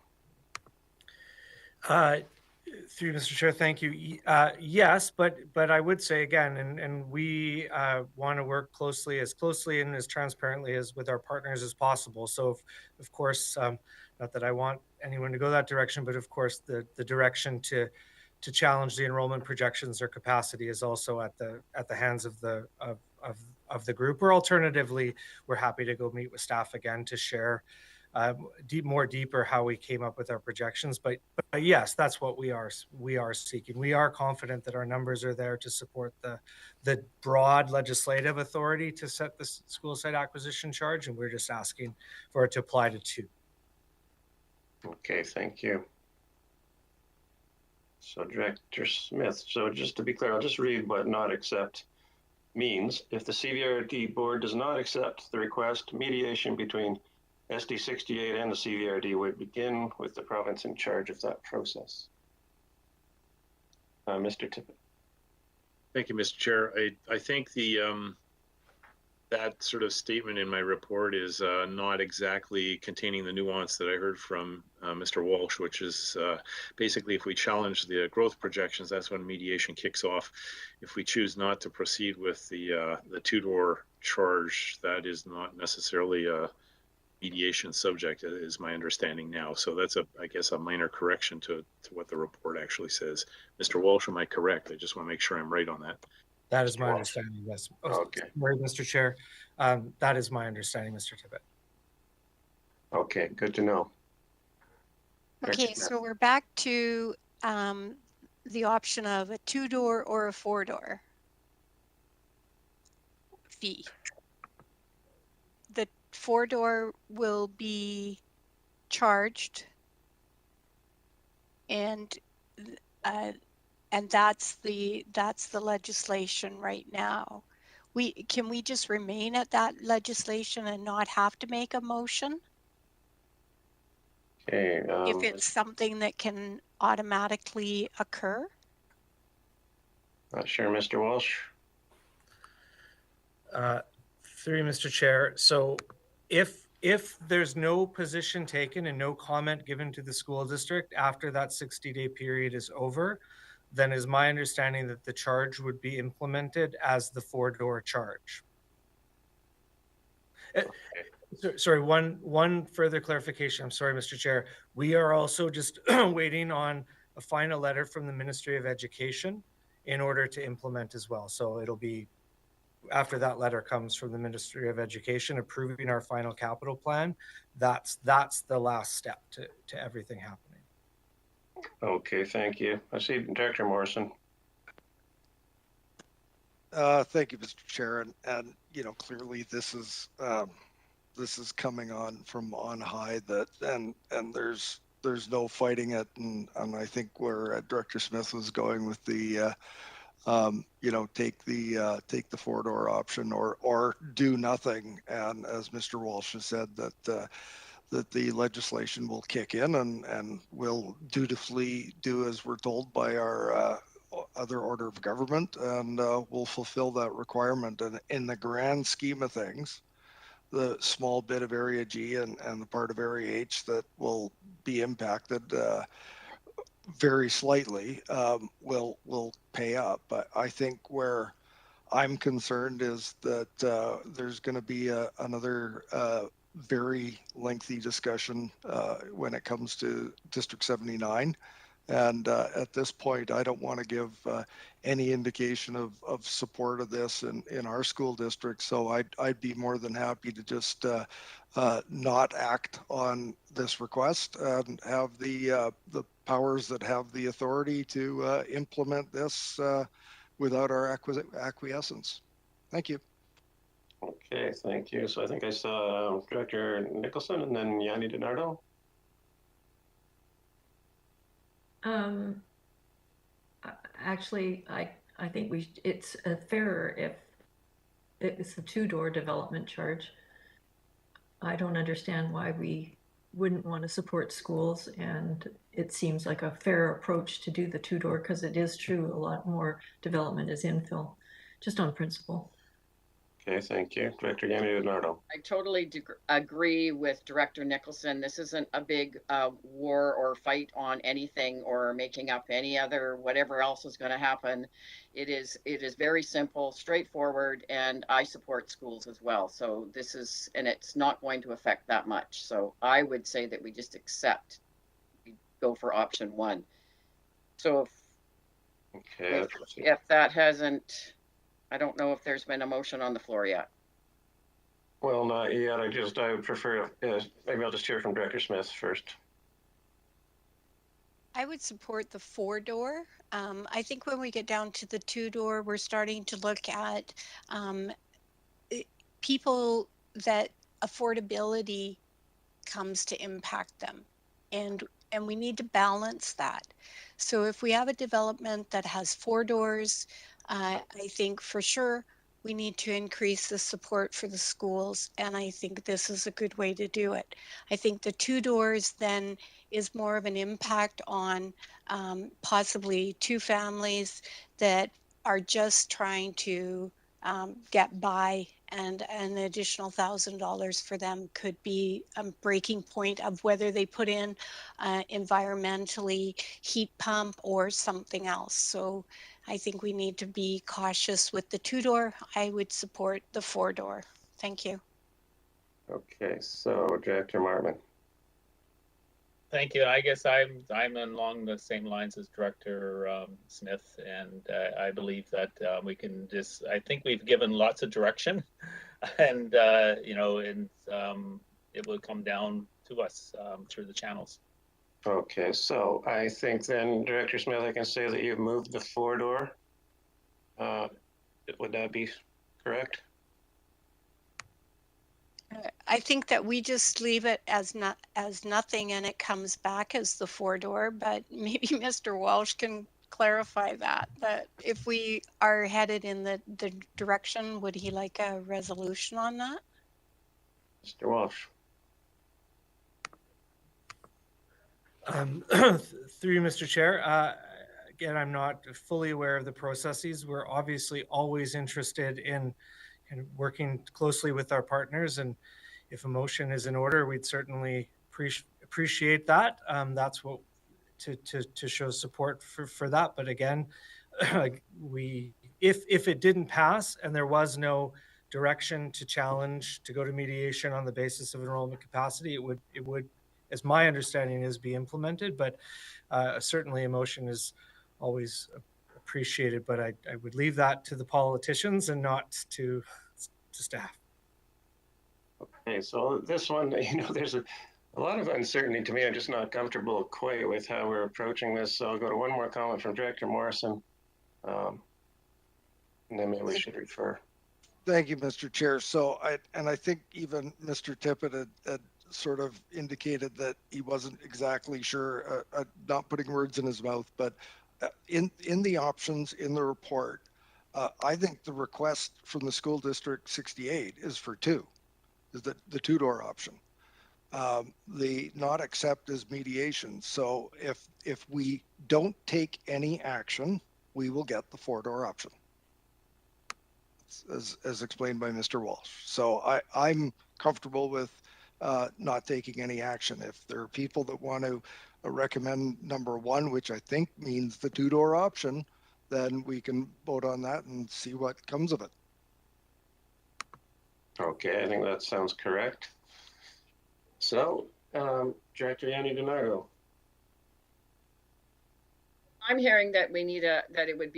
S2: Through Mr. Chair, thank you. Yes, but I would say again, and we want to work closely and as transparently as with our partners as possible. So, of course, not that I want anyone to go that direction, but of course, the direction to challenge the enrollment projections or capacity is also at the hands of the group. Or alternatively, we're happy to go meet with staff again to share more deeper how we came up with our projections. But yes, that's what we are seeking. We are confident that our numbers are there to support the broad legislative authority to set the school site acquisition charge, and we're just asking for it to apply to 2.
S1: Okay, thank you. So Director Smith, so just to be clear, I'll just read what not accept means. If the CVRD board does not accept the request, mediation between SD 68 and the CVRD would begin with the province in charge of that process. Mr. Tippett.
S9: Thank you, Mr. Chair. I think that sort of statement in my report is not exactly containing the nuance that I heard from Mr. Walsh, which is basically if we challenge the growth projections, that's when mediation kicks off. If we choose not to proceed with the 2-door charge, that is not necessarily a mediation subject, is my understanding now. So that's I guess a minor correction to what the report actually says. Mr. Walsh, am I correct? I just want to make sure I'm right on that.
S2: That is my understanding, yes.
S1: Okay.
S2: Sorry, Mr. Chair. That is my understanding, Mr. Tippett.
S1: Okay, good to know.
S4: Okay, so we're back to the option of a 2-door or a 4-door fee. The 4-door will be charged, and that's the legislation right now. Can we just remain at that legislation and not have to make a motion?
S1: Okay.
S4: If it's something that can automatically occur?
S1: Not sure, Mr. Walsh.
S2: Through Mr. Chair. So if there's no position taken and no comment given to the school district after that 60-day period is over, then is my understanding that the charge would be implemented as the 4-door charge. Sorry, one further clarification. I'm sorry, Mr. Chair. We are also just waiting on a final letter from the Ministry of Education in order to implement as well. So it'll be after that letter comes from the Ministry of Education approving our final capital plan. That's the last step to everything happening.
S1: Okay, thank you. I see Director Morrison.
S5: Thank you, Mr. Chair. And you know, clearly this is coming on from on high, and there's no fighting it. And I think where Director Smith was going with the you know, take the 4-door option or do nothing. And as Mr. Walsh has said, that the legislation will kick in and will dutifully do as we're told by our other order of government, and we'll fulfill that requirement. And in the grand scheme of things, the small bit of Area G and the part of Area H that will be impacted very slightly will pay up. But I think where I'm concerned is that there's going to be another very lengthy discussion when it comes to District 79. And at this point, I don't want to give any indication of support of this in our school district. So I'd be more than happy to just not act on this request and have the powers that have the authority to implement this without our acquiescence. Thank you.
S1: Okay, thank you. So I think I saw Director Nicholson and then Yanni DiNardo.
S10: Actually, I think it's fairer if it's a 2-door development charge. I don't understand why we wouldn't want to support schools, and it seems like a fair approach to do the 2-door, because it is true, a lot more development is infill, just on principle.
S1: Okay, thank you. Director Yanni DiNardo.
S3: I totally agree with Director Nicholson. This isn't a big war or fight on anything or making up any other whatever else is going to happen. It is very simple, straightforward, and I support schools as well. So this is, and it's not going to affect that much. So I would say that we just accept, we go for option 1. So if that hasn't, I don't know if there's been a motion on the floor yet.
S1: Well, not yet. I would prefer, maybe I'll just hear from Director Smith first.
S4: I would support the 4-door. I think when we get down to the 2-door, we're starting to look at people that affordability comes to impact them. And we need to balance that. So if we have a development that has 4 doors, I think for sure we need to increase the support for the schools, and I think this is a good way to do it. I think the 2 doors then is more of an impact on possibly 2 families that are just trying to get by, and an additional $1,000 for them could be a breaking point of whether they put in environmentally heat pump or something else. So I think we need to be cautious with the 2-door. I would support the 4-door. Thank you.
S1: Okay, so Director Martman.
S6: Thank you. I guess I'm along the same lines as Director Smith, and I believe that we can just. I think we've given lots of direction, and you know, and it will come down to us through the channels.
S1: Okay, so I think then, Director Smith, I can say that you've moved the 4-door. Would that be correct?
S4: I think that we just leave it as nothing and it comes back as the 4-door, but maybe Mr. Walsh can clarify that if we are headed in the direction, would he like a resolution on that?
S1: Mr. Walsh.
S2: Through you, Mr. Chair. Again, I'm not fully aware of the processes. We're obviously always interested in working closely with our partners, and if a motion is in order, we'd certainly appreciate that. That's what to show support for that. But again, if it didn't pass and there was no direction to challenge to go to mediation on the basis of enrollment capacity, it would, as my understanding is, be implemented. But certainly a motion is always appreciated, but I would leave that to the politicians and not to staff.
S1: Okay, so this one, there's a lot of uncertainty to me. I'm just not comfortable quite with how we're approaching this. So I'll go to one more comment from Director Morrison, and then maybe we should refer.
S5: Thank you, Mr. Chair. So I think even Mr. Tippett had sort of indicated that he wasn't exactly sure, not putting words in his mouth, but in the options in the report, I think the request from the school district 68 is for 2, is the 2-door option. The not accept is mediation. So if we don't take any action, we will get the 4-door option, as explained by Mr. Walsh. So I'm comfortable with not taking any action. If there are people that want to recommend number 1, which I think means the 2-door option, then we can vote on that and see what comes of it.
S1: Okay, I think that sounds correct. So, Director Yanni DiNardo.
S3: I'm hearing that we need that it would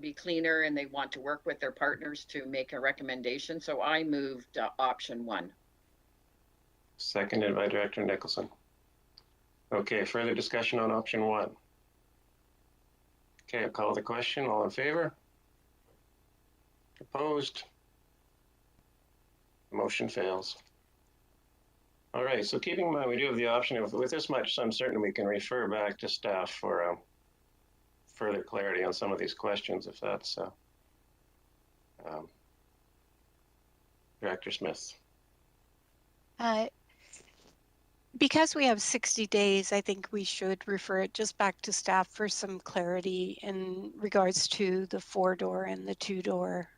S3: be cleaner, and they want to work with their partners to make a recommendation. So I moved option 1.
S1: Seconded by Director Nicholson. Okay, further discussion on option 1. Okay, I'll call the question. All in favor? Opposed? Motion fails. All right, so keeping in mind, we do have the option of, with this much uncertainty, we can refer back to staff for further clarity on some of these questions, if that's Director Smith.
S4: Because we have 60 days, I think we should refer it just back to staff for some clarity in regards to the 4-door and the 2-door,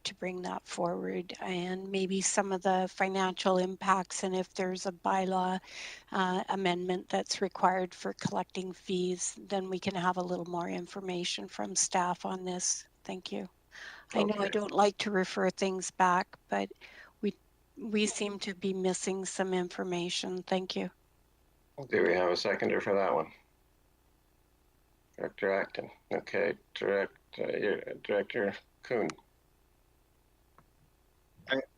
S4: to bring that forward, and maybe some of the financial impacts, and if there's a bylaw amendment that's required for collecting fees, then we can have a little more information from staff on this. Thank you. Okay. I know I don't like to refer things back, but we seem to be missing some information. Thank you.
S1: Do we have a seconder for that one? Director Acton. Okay, Director Kuhn.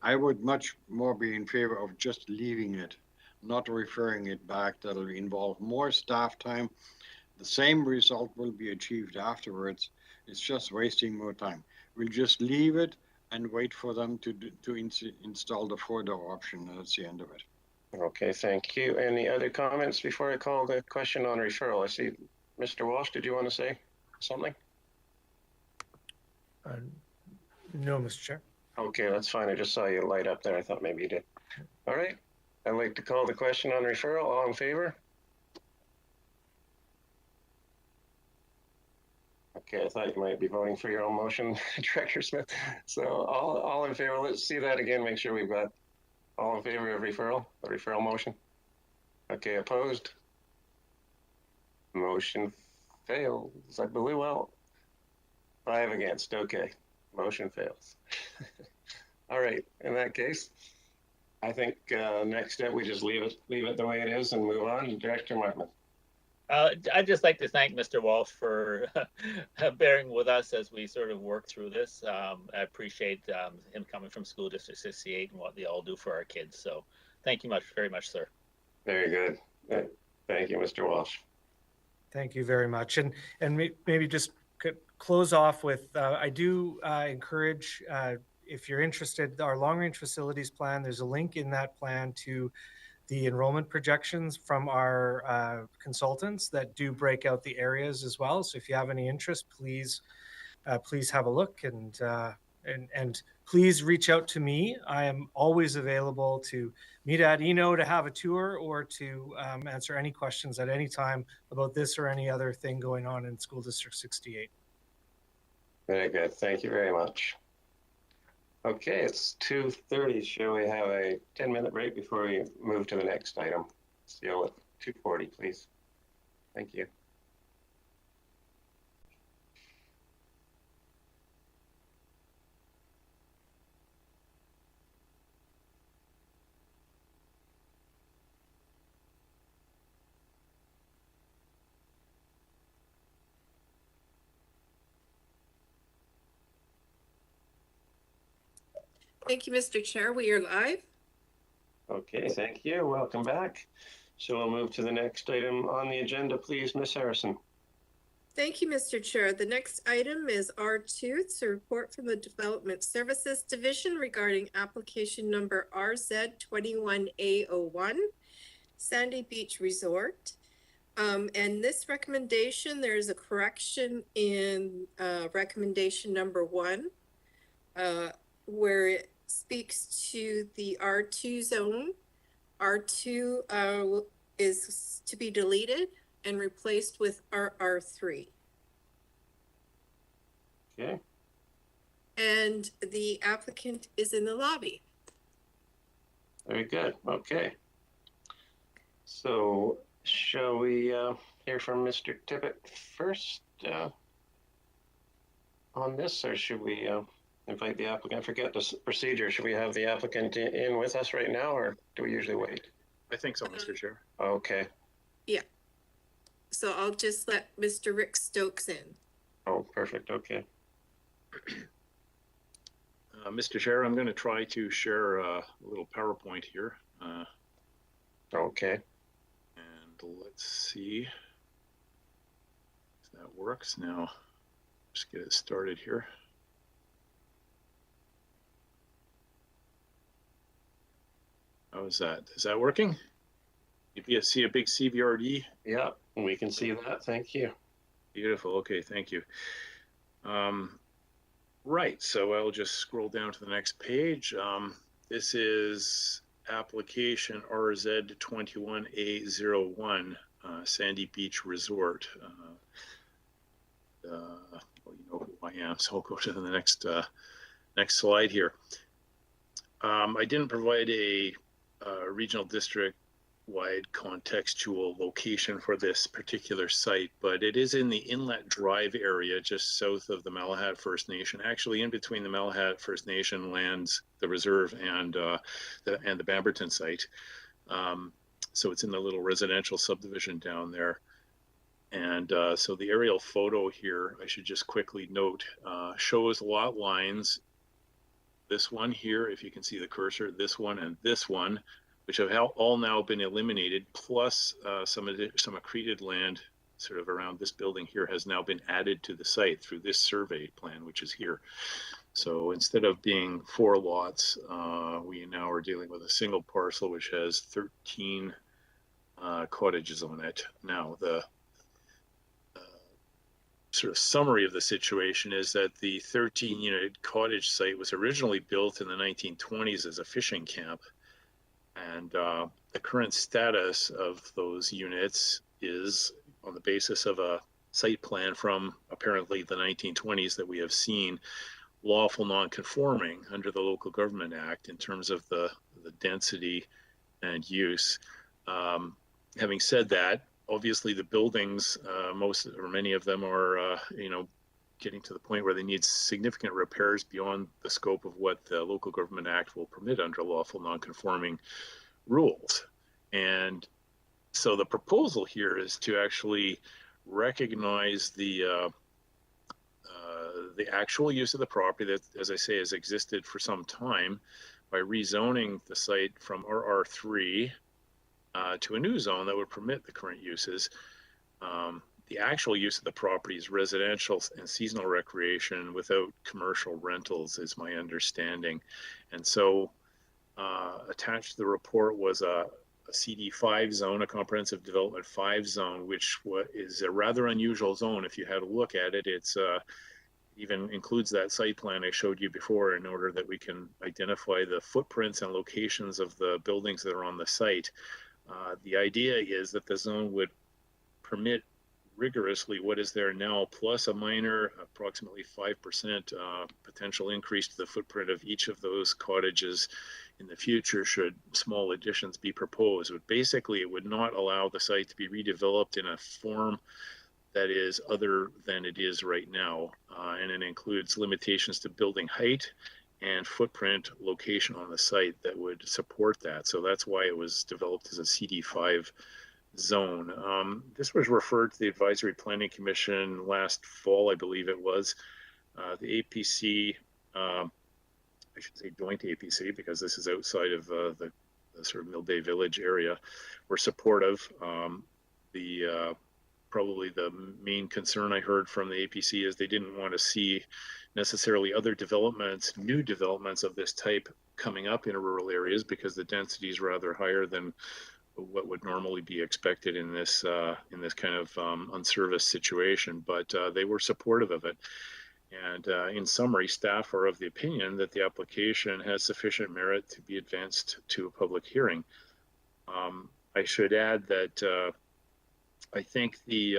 S8: I would much more be in favor of just leaving it, not referring it back. That'll involve more staff time. The same result will be achieved afterwards. It's just wasting more time. We'll just leave it and wait for them to install the 4-door option. That's the end of it.
S1: Okay, thank you. Any other comments before I call the question on referral? I see Mr. Walsh, did you want to say something?
S2: No, Mr. Chair.
S1: Okay, that's fine. I just saw you light up there. I thought maybe you did. All right. I'd like to call the question on referral. All in favor? Okay, I thought you might be voting for your own motion, Director Smith. So all in favor, let's see that again. Make sure we've got all in favor of referral, the referral motion. Okay, opposed? Motion fails, I believe. Well, 5 against. Okay, motion fails. All right, in that case, I think next step, we just leave it the way it is and move on. Director Martman.
S6: I'd just like to thank Mr. Walsh for bearing with us as we sort of work through this. I appreciate him coming from School District 68 and what they all do for our kids. So thank you very much, sir.
S1: Very good. Thank you, Mr. Walsh.
S2: Thank you very much. And maybe just close off with, I do encourage, if you're interested, our long-range facilities plan, there's a link in that plan to the enrollment projections from our consultants that do break out the areas as well. So if you have any interest, please have a look, and please reach out to me. I am always available to meet at Eno to have a tour, or to answer any questions at any time about this or any other thing going on in School District 68.
S1: Very good. Thank you very much. Okay, it's 2:30. Shall we have a 10-minute break before we move to the next item? Seal at 2:40, please. Thank you.
S7: Thank you, Mr. Chair. We are live.
S1: Okay, thank you. Welcome back. So we'll move to the next item on the agenda, please, Ms. Harrison.
S7: Thank you, Mr. Chair. The next item is R2. It's a report from the Development Services Division regarding application number RZ21A01, Sandy Beach Resort. And this recommendation, there is a correction in recommendation number 1, where it speaks to the R2 zone. R2 is to be deleted and replaced with RR3.
S1: Okay.
S7: And the applicant is in the lobby.
S1: Very good. Okay. So shall we hear from Mr. Tippett first on this, or should we invite the applicant? I forget the procedure. Should we have the applicant in with us right now, or do we usually wait?
S9: I think so, Mr. Chair.
S1: Okay.
S7: Yeah. So I'll just let Mr. Rick Stokes in.
S1: Oh, perfect. Okay.
S9: Mr. Chair, I'm going to try to share a little PowerPoint here.
S1: Okay.
S9: And let's see if that works. Now, just get it started here. How is that? Is that working? You see a big CVRD?
S1: Yeah, we can see that. Thank you.
S9: Beautiful. Okay, thank you. Right, so I'll just scroll down to the next page. This is application RZ21A01, Sandy Beach Resort. Well, you know who I am, so I'll go to the next slide here. I didn't provide a regional district-wide contextual location for this particular site, but it is in the Inlet Drive area just south of the Malahat First Nation, actually in between the Malahat First Nation lands, the reserve, and the Bamberton site. So it's in the little residential subdivision down there. And so the aerial photo here, I should just quickly note, shows lot lines. This one here, if you can see the cursor, this one and this one, which have all now been eliminated, plus some accreted land sort of around this building here has now been added to the site through this survey plan, which is here. So instead of being 4 lots, we now are dealing with a single parcel, which has 13 cottages on it. Now, the sort of summary of the situation is that the 13-unit cottage site was originally built in the 1920s as a fishing camp. And the current status of those units is on the basis of a site plan from apparently the 1920s that we have seen, lawful non-conforming under the Local Government Act in terms of the density and use. Having said that, obviously the buildings, most or many of them are, getting to the point where they need significant repairs beyond the scope of what the Local Government Act will permit under lawful non-conforming rules. And so the proposal here is to actually recognize the actual use of the property that, as I say, has existed for some time by rezoning the site from RR3 to a new zone that would permit the current uses. The actual use of the property is residential and seasonal recreation without commercial rentals, is my understanding. And so attached to the report was a CD5 zone, a comprehensive development 5 zone, which is a rather unusual zone. If you had a look at it, it's even includes that site plan I showed you before in order that we can identify the footprints and locations of the buildings that are on the site. The idea is that the zone would permit rigorously what is there now, plus a minor, approximately 5% potential increase to the footprint of each of those cottages in the future should small additions be proposed. But basically, it would not allow the site to be redeveloped in a form that is other than it is right now. And it includes limitations to building height and footprint location on the site that would support that. So that's why it was developed as a CD5 zone. This was referred to the Advisory Planning Commission last fall, I believe it was. The APC, I should say joint APC, because this is outside of the sort of Mill Bay Village area, were supportive. Probably the main concern I heard from the APC is they didn't want to see necessarily other developments, new developments of this type coming up in rural areas, because the density is rather higher than what would normally be expected in this kind of unserviced situation. But they were supportive of it. And in summary, staff are of the opinion that the application has sufficient merit to be advanced to a public hearing. I should add that I think the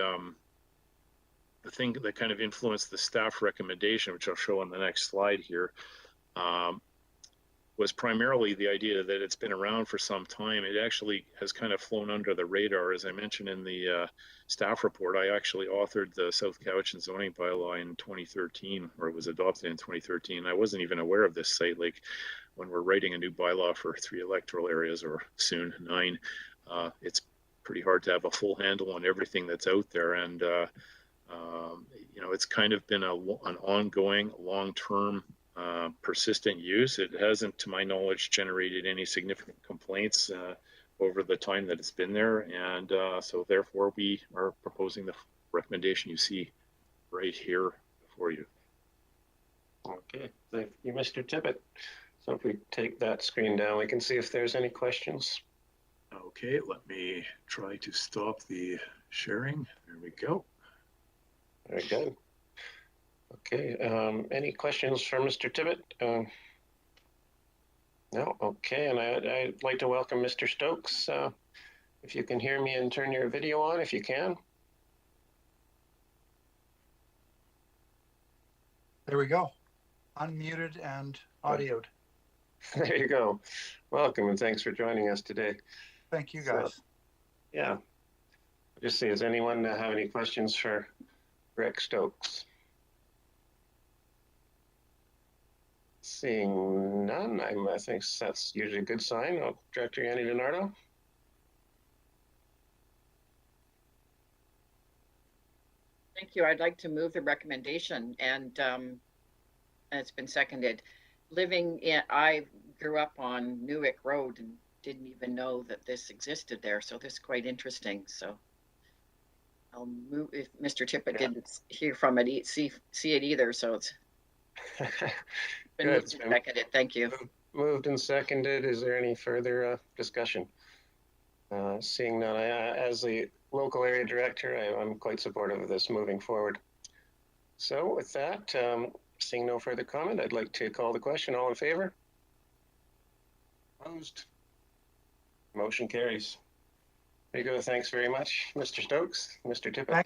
S9: thing that kind of influenced the staff recommendation, which I'll show on the next slide here, was primarily the idea that it's been around for some time. It actually has kind of flown under the radar. As I mentioned in the staff report, I actually authored the South Cowichan zoning bylaw in 2013, or it was adopted in 2013. I wasn't even aware of this site. Like, when we're writing a new bylaw for 3 electoral areas, or soon 9, it's pretty hard to have a full handle on everything that's out there. And you know, it's kind of been an ongoing, long-term, persistent use. It hasn't, to my knowledge, generated any significant complaints over the time that it's been there. And so therefore we are proposing the recommendation you see right here before you.
S1: Okay, thank you, Mr. Tippett. So if we take that screen down, we can see if there's any questions.
S9: Okay, let me try to stop the sharing. There we go.
S1: Very good. Okay, any questions for Mr. Tippett? No, okay, and I'd like to welcome Mr. Stokes. If you can hear me, and turn your video on if you can.
S11: There we go. Unmuted and audioed.
S1: There you go. Welcome, and thanks for joining us today.
S11: Thank you, guys.
S1: So, yeah. Just see, does anyone have any questions for Rick Stokes? Seeing none, I think that's usually a good sign. Director Yanni DiNardo.
S3: Thank you. I'd like to move the recommendation, and it's been seconded. I grew up on Newick Road and didn't even know that this existed there, so this is quite interesting. So I'll move, if Mr. Tippett didn't hear from it, see it either, so it's been moved and seconded. Thank you.
S1: Moved and seconded. Is there any further discussion? Seeing none, as the local area director, I'm quite supportive of this moving forward. So with that, seeing no further comment, I'd like to call the question. All in favor? Opposed? Motion carries. There you go. Thanks very much, Mr. Stokes, Mr. Tippett.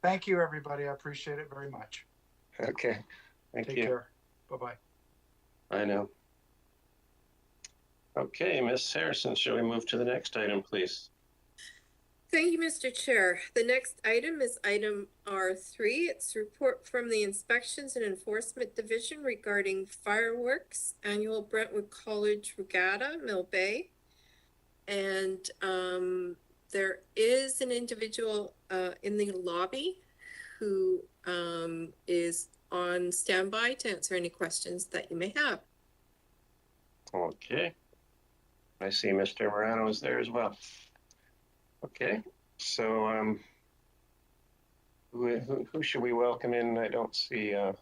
S11: Thank you, everybody. I appreciate it very much.
S1: Okay. Thank you.
S11: Take care. Bye-bye.
S1: I know. Okay, Ms. Harrison, shall we move to the next item, please?
S7: Thank you, Mr. Chair. The next item is item R3. It's report from the Inspections and Enforcement Division regarding fireworks, annual Brentwood College Regatta, Mill Bay. And there is an individual in the lobby who is on standby to answer any questions that you may have.
S1: Okay. I see Mr. Morano is there as well. Okay, so who should we welcome in? I don't see a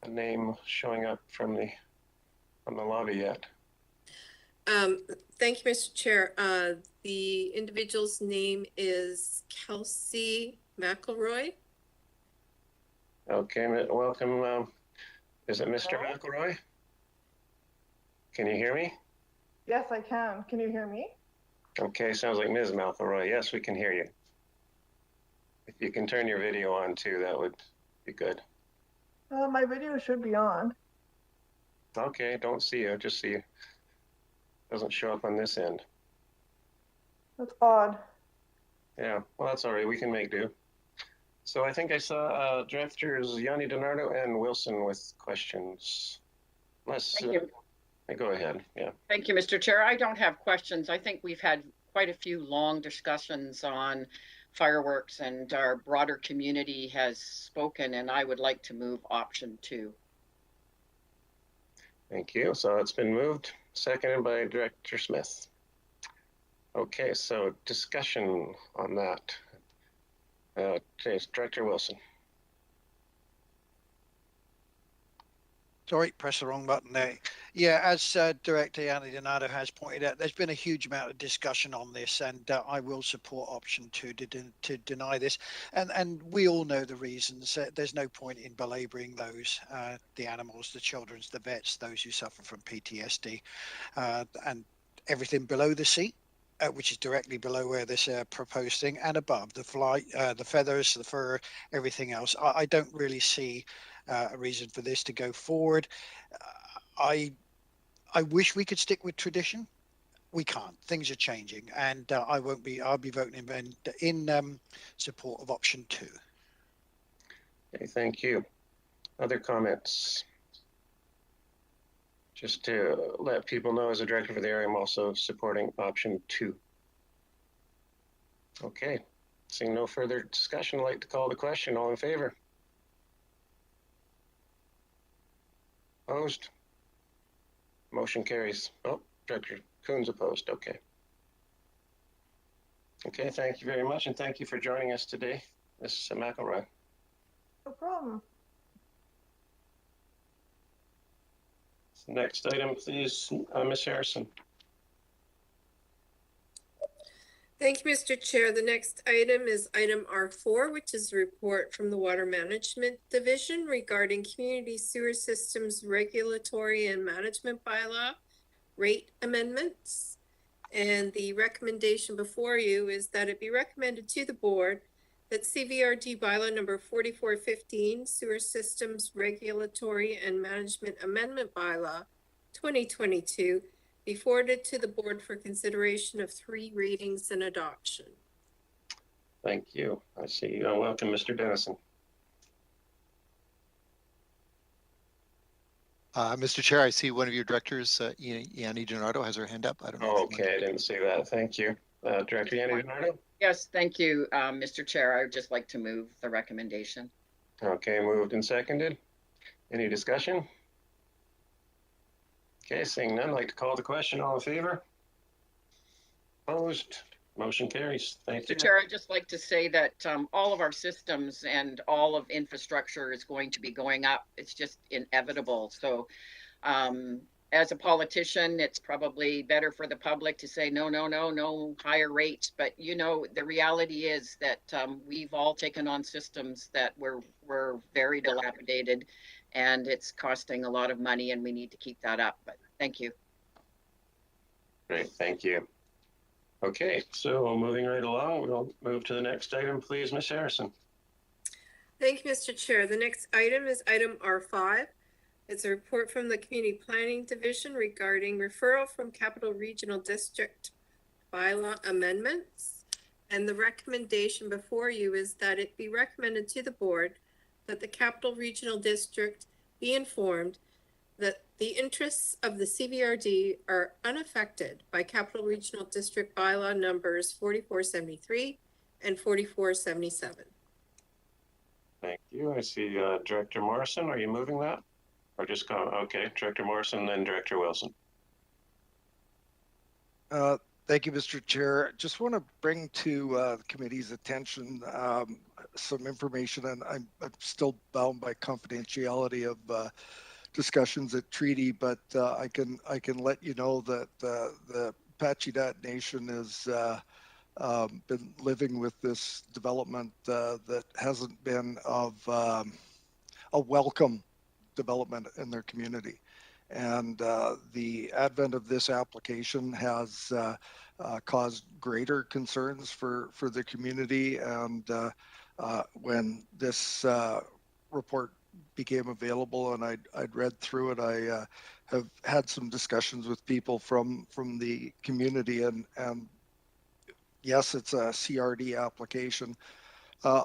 S1: name showing up from the lobby yet.
S7: Thank you, Mr. Chair. The individual's name is Kelsey McElroy.
S1: Okay, welcome. Is it Mr. McElroy? Can you hear me?
S12: Yes, I can. Can you hear me?
S1: Okay, sounds like Ms. McElroy. Yes, we can hear you. If you can turn your video on too, that would be good.
S12: My video should be on.
S1: Okay, don't see you, just see you. Doesn't show up on this end.
S12: That's odd.
S1: Yeah, well, that's all right. We can make do. So I think I saw Directors Yanni DiNardo and Wilson with questions. Let's go ahead. Yeah.
S3: Thank you, Mr. Chair. I don't have questions. I think we've had quite a few long discussions on fireworks, and our broader community has spoken, and I would like to move option 2.
S1: Thank you. So it's been moved, seconded by Director Smith. Okay, so discussion on that. Director Wilson.
S11: Sorry, press the wrong button there. Yeah, as Director Yanni DiNardo has pointed out, there's been a huge amount of discussion on this, and I will support option 2 to deny this. And we all know the reasons. There's no point in belaboring those, the animals, the children, the vets, those who suffer from PTSD, and everything below the seat. Which is directly below where this proposed thing, and above the flight, the feathers, the fur, everything else. I don't really see a reason for this to go forward. I wish we could stick with tradition. We can't. Things are changing, and I'll be voting in support of option 2.
S1: Okay, thank you. Other comments? Just to let people know, as a director for the area, I'm also supporting option 2. Okay, seeing no further discussion, I'd like to call the question. All in favor? Opposed? Motion carries. Oh, Director Coons opposed. Okay. Okay, thank you very much, and thank you for joining us today, Ms. McElroy.
S12: No problem.
S1: Next item, please, Ms. Harrison.
S7: Thank you, Mr. Chair. The next item is item R4, which is a report from the Water Management Division regarding Community Sewer Systems Regulatory and Management Bylaw rate amendments. And the recommendation before you is that it be recommended to the board that CVRD Bylaw number 4415, Sewer Systems Regulatory and Management Amendment Bylaw 2022, be forwarded to the board for consideration of 3 readings and adoption.
S1: Thank you. I see. Welcome, Mr. Dennison.
S13: Mr. Chair, I see one of your directors, Yanni DiNardo, has her hand up. I don't know.
S1: Oh, okay, I didn't see that. Thank you. Director Yanni DiNardo?
S3: Yes, thank you, Mr. Chair. I would just like to move the recommendation.
S1: Okay, moved and seconded. Any discussion? Okay, seeing none, I'd like to call the question. All in favor? Opposed? Motion carries. Thank you.
S3: Mr. Chair, I'd just like to say that all of our systems and all of infrastructure is going to be going up. It's just inevitable. So as a politician, it's probably better for the public to say, no higher rates. But, you know, the reality is that we've all taken on systems that were very dilapidated, and it's costing a lot of money, and we need to keep that up. But thank you.
S1: Great, thank you. Okay, so moving right along, we'll move to the next item, please, Ms. Harrison.
S7: Thank you, Mr. Chair. The next item is item R5. It's a report from the Community Planning Division regarding referral from Capital Regional District bylaw amendments. And the recommendation before you is that it be recommended to the board that the Capital Regional District be informed that the interests of the CVRD are unaffected by Capital Regional District bylaw numbers 4473 and 4477.
S1: Thank you. I see Director Morrison. Are you moving that? Or just go? Okay, Director Morrison, then Director Wilson.
S5: Thank you, Mr. Chair. Just want to bring to the committee's attention some information, and I'm still bound by confidentiality of discussions at treaty, but I can let you know that the Pachidat Nation has been living with this development that hasn't been of a welcome development in their community. And the advent of this application has caused greater concerns for the community. And when this report became available and I'd read through it, I have had some discussions with people from the community, and yes, it's a CRD application.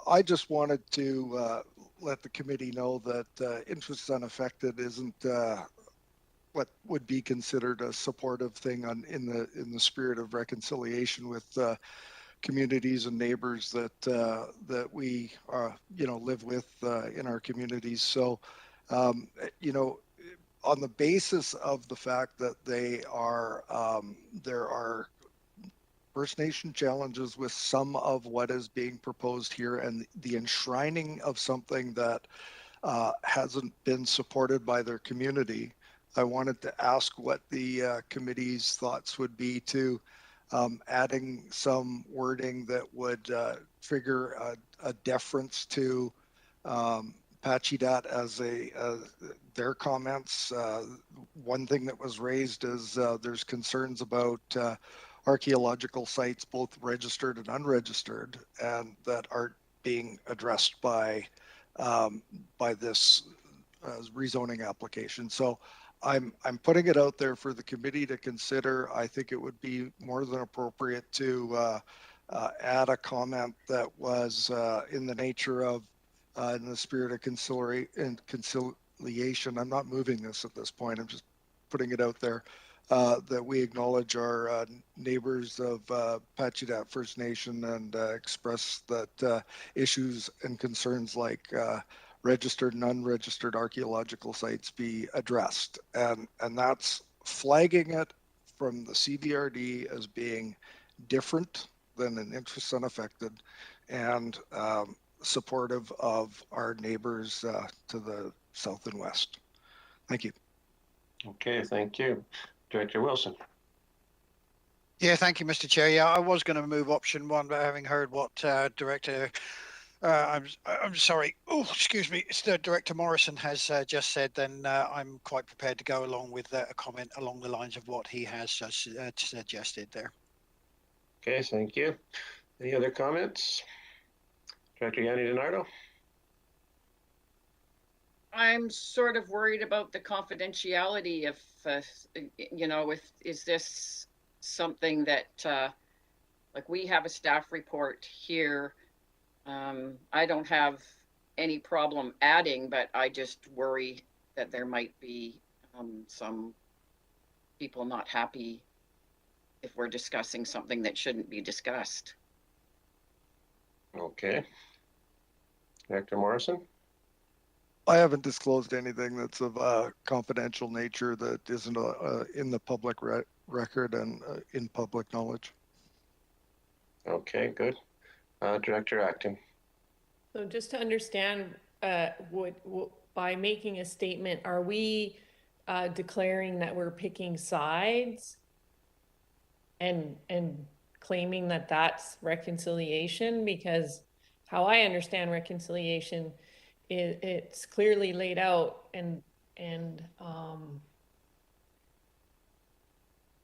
S5: I just wanted to let the committee know that interests unaffected isn't what would be considered a supportive thing in the spirit of reconciliation with communities and neighbors that we live with in our communities. So, on the basis of the fact that there are First Nation challenges with some of what is being proposed here, and the enshrining of something that hasn't been supported by their community, I wanted to ask what the committee's thoughts would be to adding some wording that would trigger a deference to Pachidat as their comments. One thing that was raised is there's concerns about archaeological sites, both registered and unregistered, and that aren't being addressed by this rezoning application. So I'm putting it out there for the committee to consider. I think it would be more than appropriate to add a comment that was in the nature of, in the spirit of conciliation. I'm not moving this at this point. I'm just putting it out there. That we acknowledge our neighbors of Pachidat First Nation and express that issues and concerns like registered and unregistered archaeological sites be addressed. And that's flagging it from the CBRD as being different than an interest unaffected, and supportive of our neighbors to the south and west. Thank you.
S1: Okay, thank you. Director Wilson.
S11: Yeah, thank you, Mr. Chair. Yeah, I was going to move option one, but having heard what Director, I'm sorry. Oh, excuse me. It's Director Morrison has just said. Then I'm quite prepared to go along with a comment along the lines of what he has suggested there.
S1: Okay, thank you. Any other comments? Director Yanni DiNardo.
S3: I'm sort of worried about the confidentiality of, is this something that, like, we have a staff report here. I don't have any problem adding, but I just worry that there might be some people not happy if we're discussing something that shouldn't be discussed.
S1: Okay. Director Morrison.
S5: I haven't disclosed anything that's of a confidential nature that isn't in the public record and in public knowledge.
S1: Okay, good. Director Acton.
S14: So just to understand, by making a statement, are we declaring that we're picking sides and claiming that that's reconciliation? Because how I understand reconciliation, it's clearly laid out and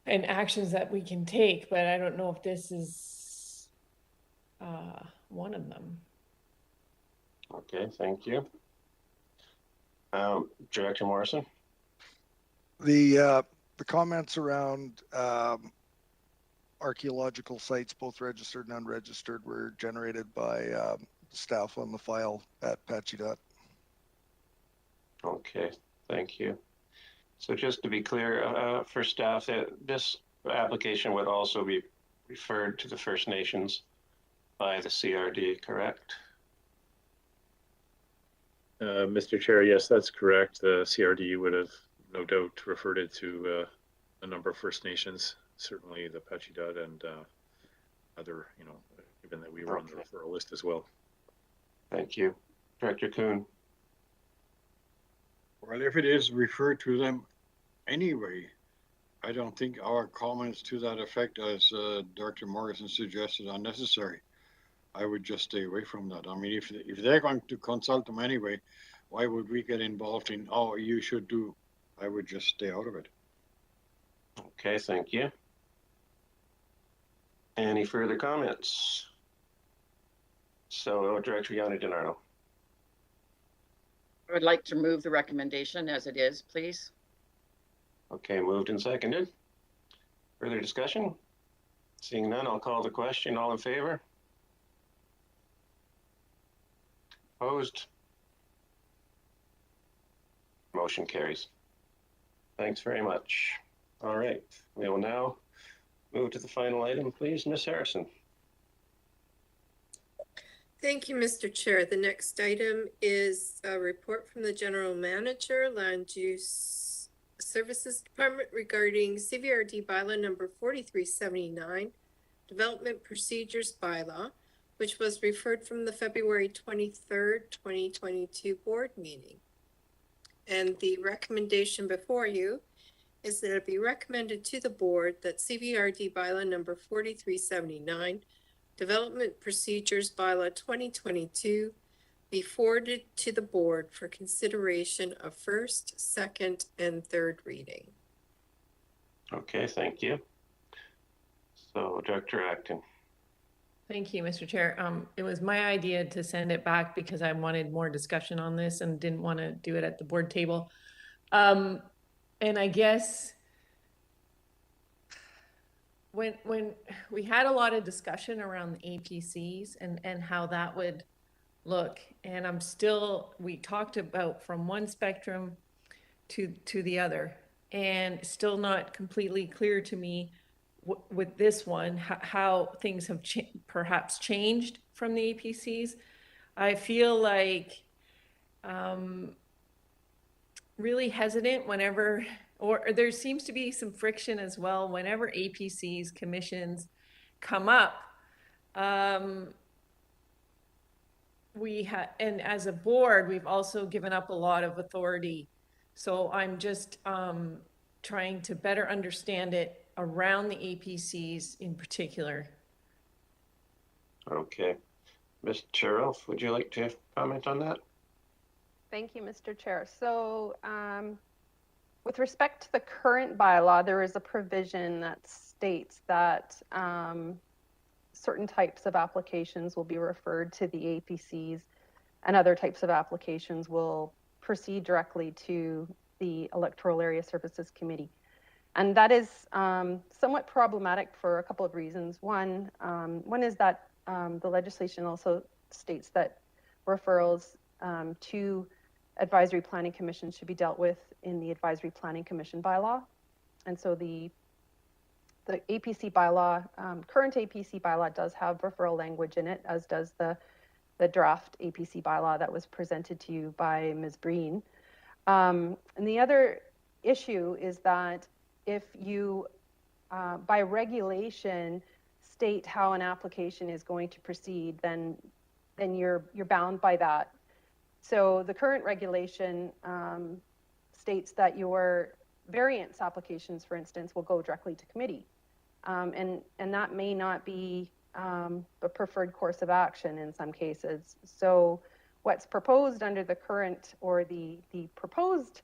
S14: actions that we can take, but I don't know if this is one of them.
S1: Okay, thank you. Director Morrison.
S5: The comments around archaeological sites, both registered and unregistered, were generated by staff on the file at Pachidat.
S1: Okay, thank you. So just to be clear, for staff, this application would also be referred to the First Nations by the CRD, correct?
S9: Mr. Chair, yes, that's correct. The CRD would have no doubt referred it to a number of First Nations certainly the Pachidad and other, given that we were on the referral list as well.
S1: Thank you. Director Kuhn.
S8: Well, if it is referred to them anyway, I don't think our comments to that effect, as Dr. Morrison suggested, are necessary. I would just stay away from that. I mean, if they're going to consult them anyway, why would we get involved in, oh, you should do? I would just stay out of it.
S1: Okay, thank you. Any further comments? So, Director Yanni DiNardo.
S3: I would like to move the recommendation as it is, please.
S1: Okay, moved and seconded. Further discussion? Seeing none, I'll call the question. All in favor? Opposed? Motion carries. Thanks very much. All right, we will now move to the final item, please, Ms. Harrison.
S7: Thank you, Mr. Chair. The next item is a report from the General Manager, Land Use Services Department regarding CVRD Bylaw number 4379, Development Procedures Bylaw, which was referred from the February 23rd, 2022 board meeting. And the recommendation before you is that it be recommended to the board that CVRD Bylaw number 4379, Development Procedures Bylaw 2022 be forwarded to the board for consideration of first, second, and third reading.
S1: Okay, thank you. So, Director Acton.
S14: Thank you, Mr. Chair. It was my idea to send it back because I wanted more discussion on this and didn't want to do it at the board table. And I guess when we had a lot of discussion around the APCs and how that would look, and we talked about from one spectrum to the other, and still not completely clear to me with this one how things have perhaps changed from the APCs. I feel like really hesitant whenever, or there seems to be some friction as well whenever APCs, commissions come up. And as a board, we've also given up a lot of authority. So I'm just trying to better understand it around the APCs in particular.
S1: Okay. Ms. Cheryl, would you like to comment on that?
S15: Thank you, Mr. Chair. So with respect to the current bylaw, there is a provision that states that certain types of applications will be referred to the APCs and other types of applications will proceed directly to the Electoral Area Services Committee. And that is somewhat problematic for a couple of reasons. One is that the legislation also states that referrals to advisory planning commission should be dealt with in the advisory planning commission bylaw. And so the APC bylaw, current APC bylaw does have referral language in it, as does the draft APC bylaw that was presented to you by Ms. Breen. And the other issue is that if you, by regulation, state how an application is going to proceed, then you're bound by that. So the current regulation states that your variance applications, for instance, will go directly to committee. And that may not be the preferred course of action in some cases. So what's proposed under the current or the proposed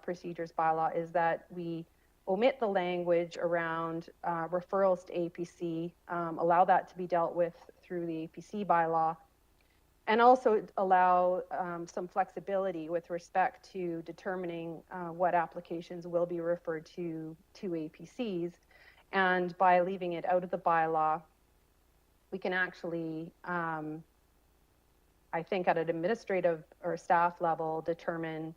S15: procedures bylaw is that we omit the language around referrals to APC, allow that to be dealt with through the APC bylaw, and also allow some flexibility with respect to determining what applications will be referred to APCs. And by leaving it out of the bylaw, we can actually, I think at an administrative or staff level, determine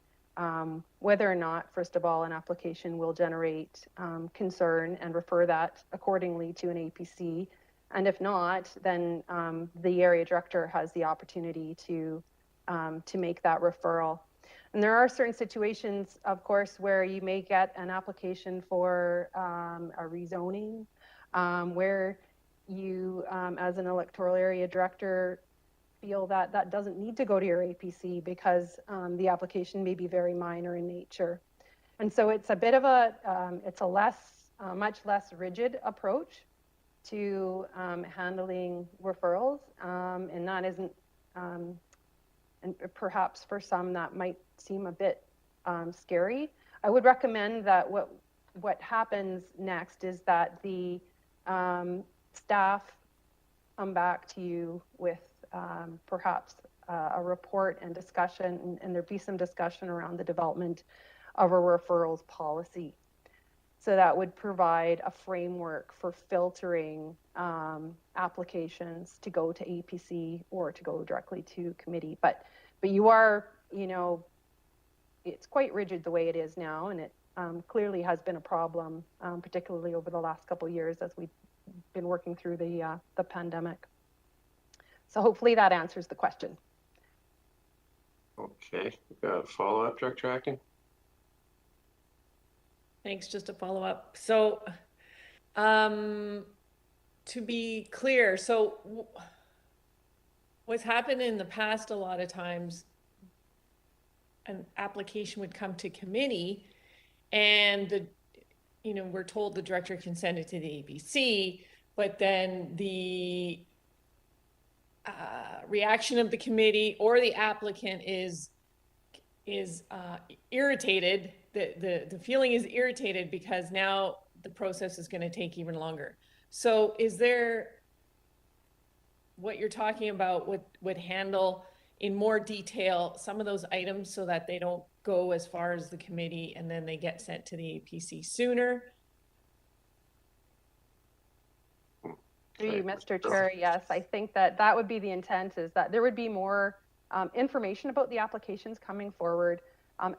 S15: whether or not, first of all, an application will generate concern and refer that accordingly to an APC. And if not, then the area director has the opportunity to make that referral. And there are certain situations, of course, where you may get an application for a rezoning, where you, as an electoral area director, feel that that doesn't need to go to your APC because the application may be very minor in nature. And so it's a bit of a, it's a much less rigid approach to handling referrals, and that isn't, and perhaps for some that might seem a bit scary. I would recommend that what happens next is that the staff come back to you with perhaps a report and discussion, and there be some discussion around the development of a referrals policy. So that would provide a framework for filtering applications to go to APC or to go directly to committee. But you are, you know, it's quite rigid the way it is now, and it clearly has been a problem, particularly over the last couple of years as we've been working through the pandemic. So hopefully that answers the question.
S1: Okay, got a follow-up, Director Acting?
S14: Thanks, just a follow-up. So to be clear, so what's happened in the past a lot of times, an application would come to committee and we're told the director can send it to the APC, but then the reaction of the committee or the applicant is irritated. The feeling is irritated because now the process is going to take even longer. So is there, what you're talking about would handle in more detail some of those items so that they don't go as far as the committee and then they get sent to the APC sooner?
S15: Through you, Mr. Chair, yes, I think that would be the intent, is that there would be more information about the applications coming forward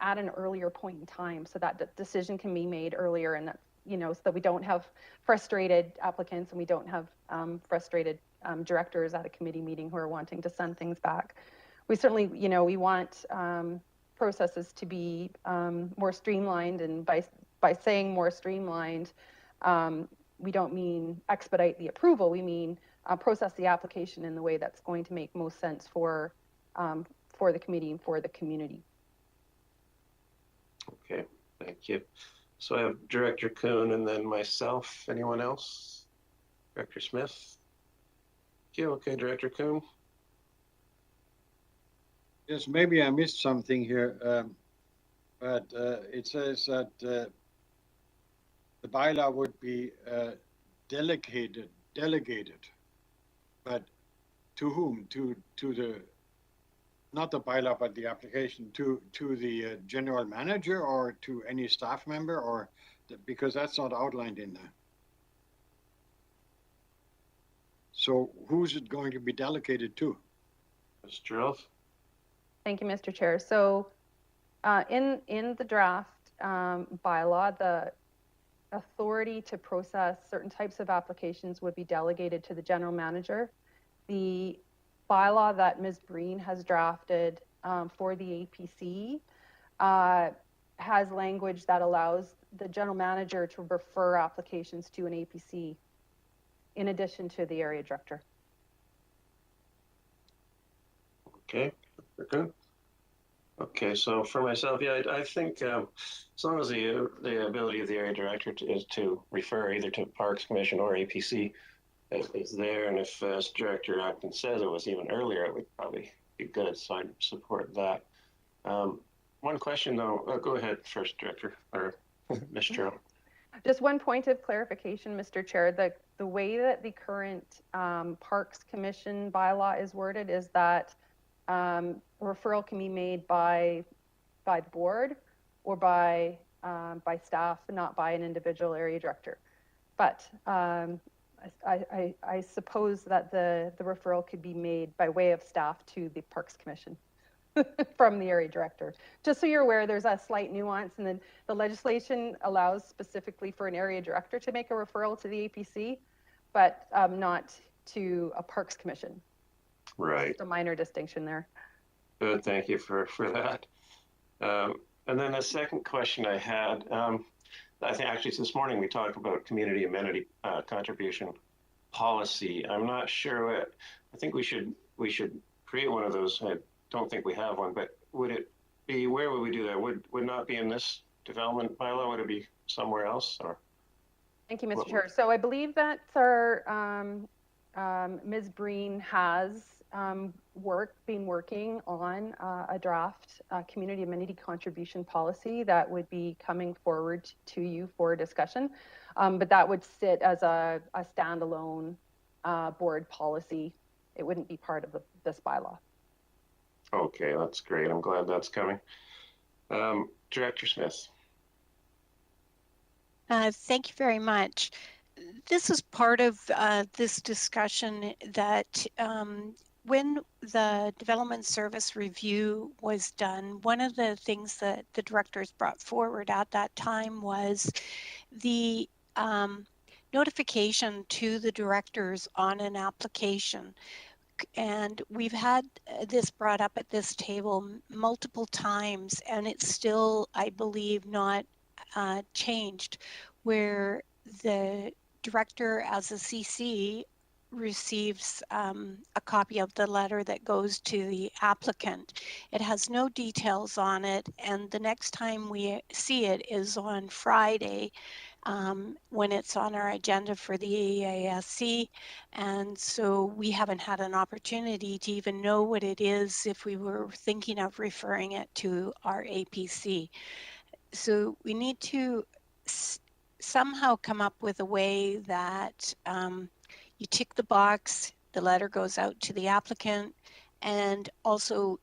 S15: at an earlier point in time, so that the decision can be made earlier, and that, so that we don't have frustrated applicants and we don't have frustrated directors at a committee meeting who are wanting to send things back. We certainly, we want processes to be more streamlined, and by saying more streamlined, we don't mean expedite the approval. We mean process the application in the way that's going to make most sense for the committee and for the community.
S1: Okay, thank you. So I have Director Kuhn and then myself. Anyone else? Director Smith? You okay, Director Kuhn?
S8: Yes, maybe I missed something here, but it says that the bylaw would be delegated, but to whom? To the, not the bylaw, but the application to the general manager or to any staff member, or because that's not outlined in there. So who's it going to be delegated to?
S1: Mr. Elf?
S15: Thank you, Mr. Chair. So in the draft bylaw, the authority to process certain types of applications would be delegated to the general manager. The bylaw that Ms. Breen has drafted for the APC has language that allows the general manager to refer applications to an APC in addition to the area director.
S1: Okay, good. Okay, so for myself, yeah, I think as long as the ability of the area director is to refer either to Parks Commission or APC is there, and if as Director Acton says it was even earlier, it would probably be good, so I'd support that. One question though, go ahead first, Director, or Mr.
S15: Just one point of clarification, Mr. Chair, the way that the current Parks Commission bylaw is worded is that referral can be made by the board or by staff, not by an individual area director. But I suppose that the referral could be made by way of staff to the Parks Commission from the area director. Just so you're aware, there's a slight nuance, and then the legislation allows specifically for an area director to make a referral to the APC, but not to a Parks Commission.
S1: Right.
S15: Just a minor distinction there.
S1: Good, thank you for that. And then the second question I had, I think actually this morning we talked about community amenity contribution policy. I'm not sure what, I think we should create one of those. I don't think we have one, but would it be, where would we do that? Would not be in this development bylaw? Would it be somewhere else? Or
S15: thank you, Mr. Chair. So I believe that our Ms. Breen has been working on a draft community amenity contribution policy that would be coming forward to you for discussion. But that would sit as a standalone board policy. It wouldn't be part of this bylaw.
S1: Okay, that's great. I'm glad that's coming. Director Smith.
S4: Thank you very much. This is part of this discussion that when the development service review was done, one of the things that the directors brought forward at that time was the notification to the directors on an application. And we've had this brought up at this table multiple times, and it's still, I believe, not changed, where the director as a CC receives a copy of the letter that goes to the applicant. It has no details on it, and the next time we see it is on Friday when it's on our agenda for the EASC. And so we haven't had an opportunity to even know what it is if we were thinking of referring it to our APC. So we need to somehow come up with a way that you tick the box, the letter goes out to the applicant, and also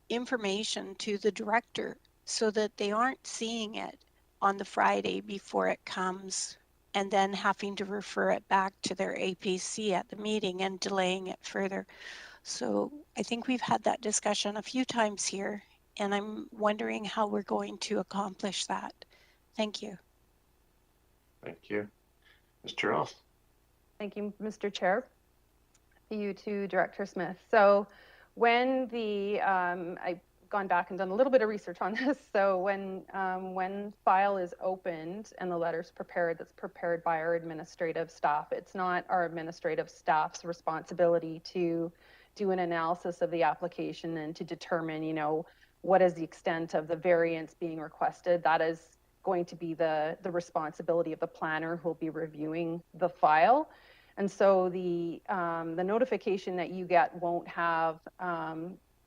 S4: information to the director so that they aren't seeing it on the Friday before it comes and then having to refer it back to their APC at the meeting and delaying it further. So I think we've had that discussion a few times here, and I'm wondering how we're going to accomplish that. Thank you.
S1: Thank you. Mr. Roth.
S15: Thank you, Mr. Chair. You too, Director Smith. So when I've gone back and done a little bit of research on this. So when file is opened and the letter's prepared, that's prepared by our administrative staff. It's not our administrative staff's responsibility to do an analysis of the application and to determine, you know, what is the extent of the variance being requested. That is going to be the responsibility of the planner who will be reviewing the file. And so the notification that you get won't have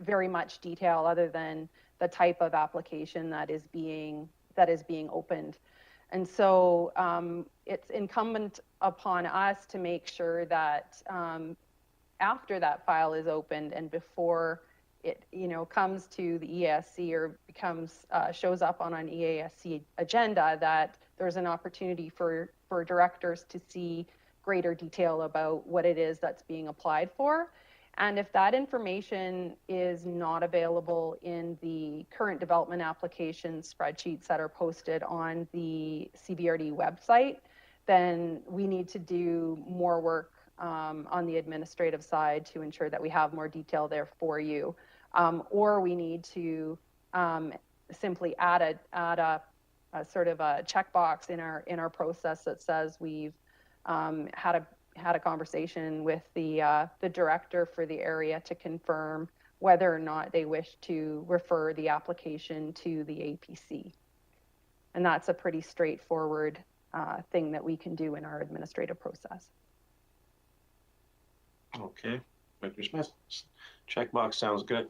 S15: very much detail other than the type of application that is being opened. And so it's incumbent upon us to make sure that after that file is opened and before it, you know, comes to the EASC or becomes shows up on an EASC agenda, that there's an opportunity for directors to see greater detail about what it is that's being applied for. And if that information is not available in the current development application spreadsheets that are posted on the CBRD website, then we need to do more work on the administrative side to ensure that we have more detail there for you. Or we need to simply add a sort of a checkbox in our process that says we've had a conversation with the director for the area to confirm whether or not they wish to refer the application to the APC. And that's a pretty straightforward thing that we can do in our administrative process.
S1: Okay, Director Smith, checkbox sounds good.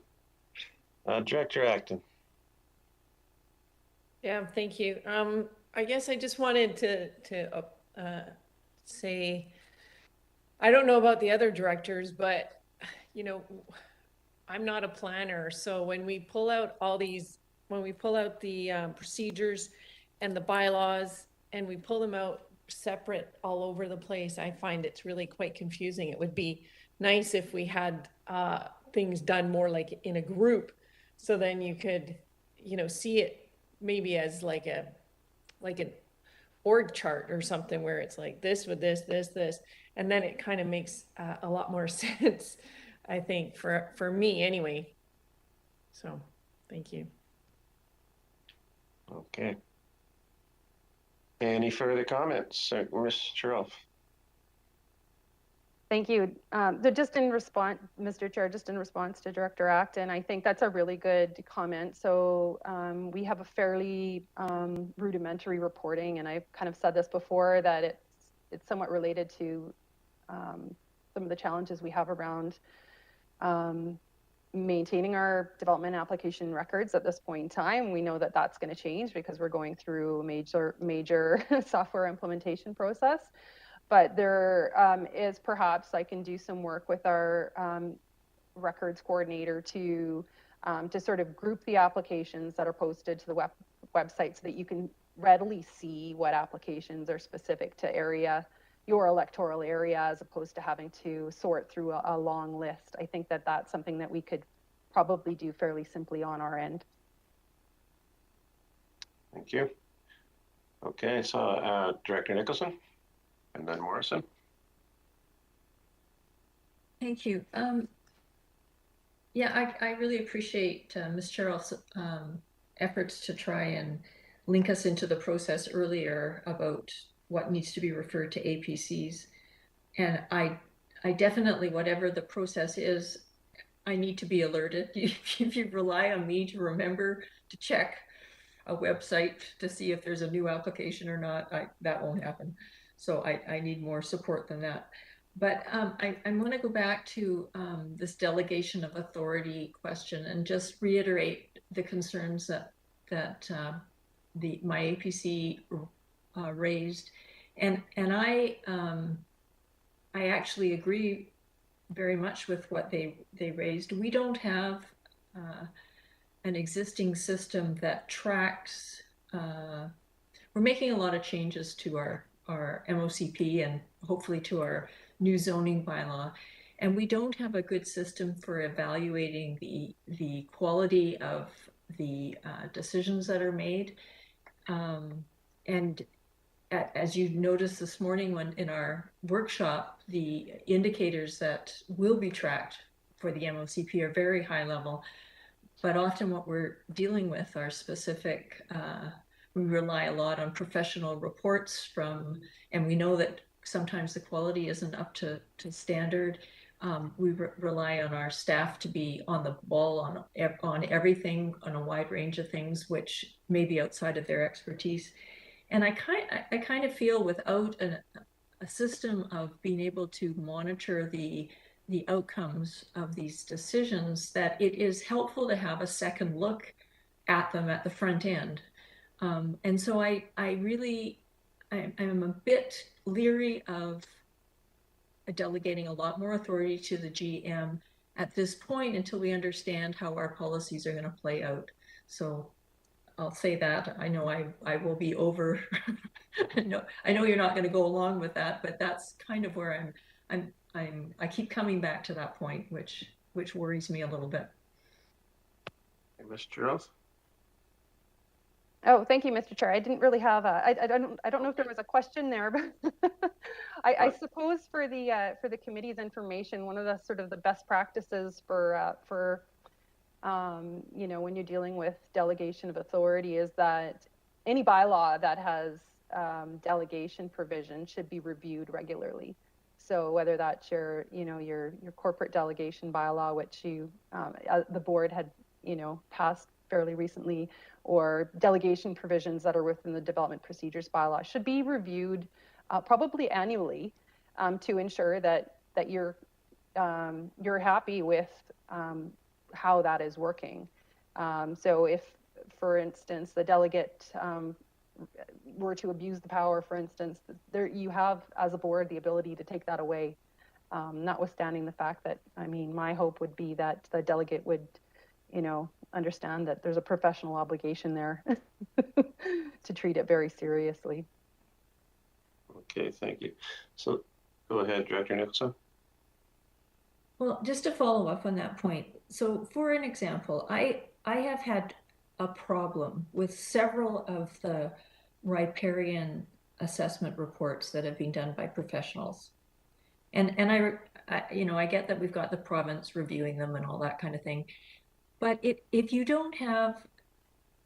S1: Director Acton.
S14: Yeah, thank you. I guess I just wanted to say, I don't know about the other directors, but you know, I'm not a planner. So when we pull out all these, when we pull out the procedures and the bylaws and we pull them out separate all over the place, I find it's really quite confusing. It would be nice if we had things done more like in a group, so then you could, you know, see it maybe as like an org chart or something where it's like this with this, and then it kind of makes a lot more sense, I think, for me anyway. So thank you.
S1: Okay. Any further comments, Mr. Rolfe?
S15: Thank you. Just in response, Mr. Chair, just in response to Director Acton, I think that's a really good comment. So we have a fairly rudimentary reporting, and I've kind of said this before, that it's somewhat related to some of the challenges we have around maintaining our development application records at this point in time. We know that that's going to change because we're going through a major software implementation process. But there is perhaps I can do some work with our records coordinator to sort of group the applications that are posted to the website so that you can readily see what applications are specific to your electoral area, as opposed to having to sort through a long list. I think that that's something that we could probably do fairly simply on our end.
S1: Thank you. Okay, so Director Nicholson and then Morrison.
S10: Thank you. Yeah, I really appreciate Ms. Cheryl's efforts to try and link us into the process earlier about what needs to be referred to APCs. And I definitely, whatever the process is, I need to be alerted. If you rely on me to remember to check a website to see if there's a new application or not, that won't happen. So I need more support than that. But I want to go back to this delegation of authority question and just reiterate the concerns that my APC raised, and I actually agree very much with what they raised. We don't have an existing system that tracks. We're making a lot of changes to our MOCP and hopefully to our new zoning bylaw, and we don't have a good system for evaluating the quality of the decisions that are made. And as you noticed this morning in our workshop, the indicators that will be tracked for the MOCP are very high level, but often what we're dealing with are specific. We rely a lot on professional reports and we know that sometimes the quality isn't up to standard. We rely on our staff to be on the ball on everything, on a wide range of things, which may be outside of their expertise. And I kind of feel without a system of being able to monitor the outcomes of these decisions, that it is helpful to have a second look at them at the front end. And so I'm a bit leery of delegating a lot more authority to the GM at this point until we understand how our policies are going to play out. So I'll say that. I know I will be over. No, I know you're not going to go along with that, but that's kind of where I keep coming back to that point, which worries me a little bit.
S1: Mr. Rolfe?
S15: Oh, thank you, Mr. Chair. I didn't really have I don't know if there was a question there, but I suppose for the committee's information, one of the sort of the best practices for when you're dealing with delegation of authority is that any bylaw that has delegation provision should be reviewed regularly. So whether that's your corporate delegation bylaw, which the board had passed fairly recently, or delegation provisions that are within the development procedures bylaw, should be reviewed probably annually to ensure that you're happy with how that is working. So if, for instance, the delegate were to abuse the power, for instance, you have, as a board, the ability to take that away, notwithstanding the fact that, my hope would be that the delegate would, understand that there's a professional obligation there to treat it very seriously.
S1: Okay, thank you. So go ahead, Director Nicholson.
S10: Well, just to follow up on that point. So for an example, I have had a problem with several of the riparian assessment reports that have been done by professionals. And I get that we've got the province reviewing them and all that kind of thing. But if you don't have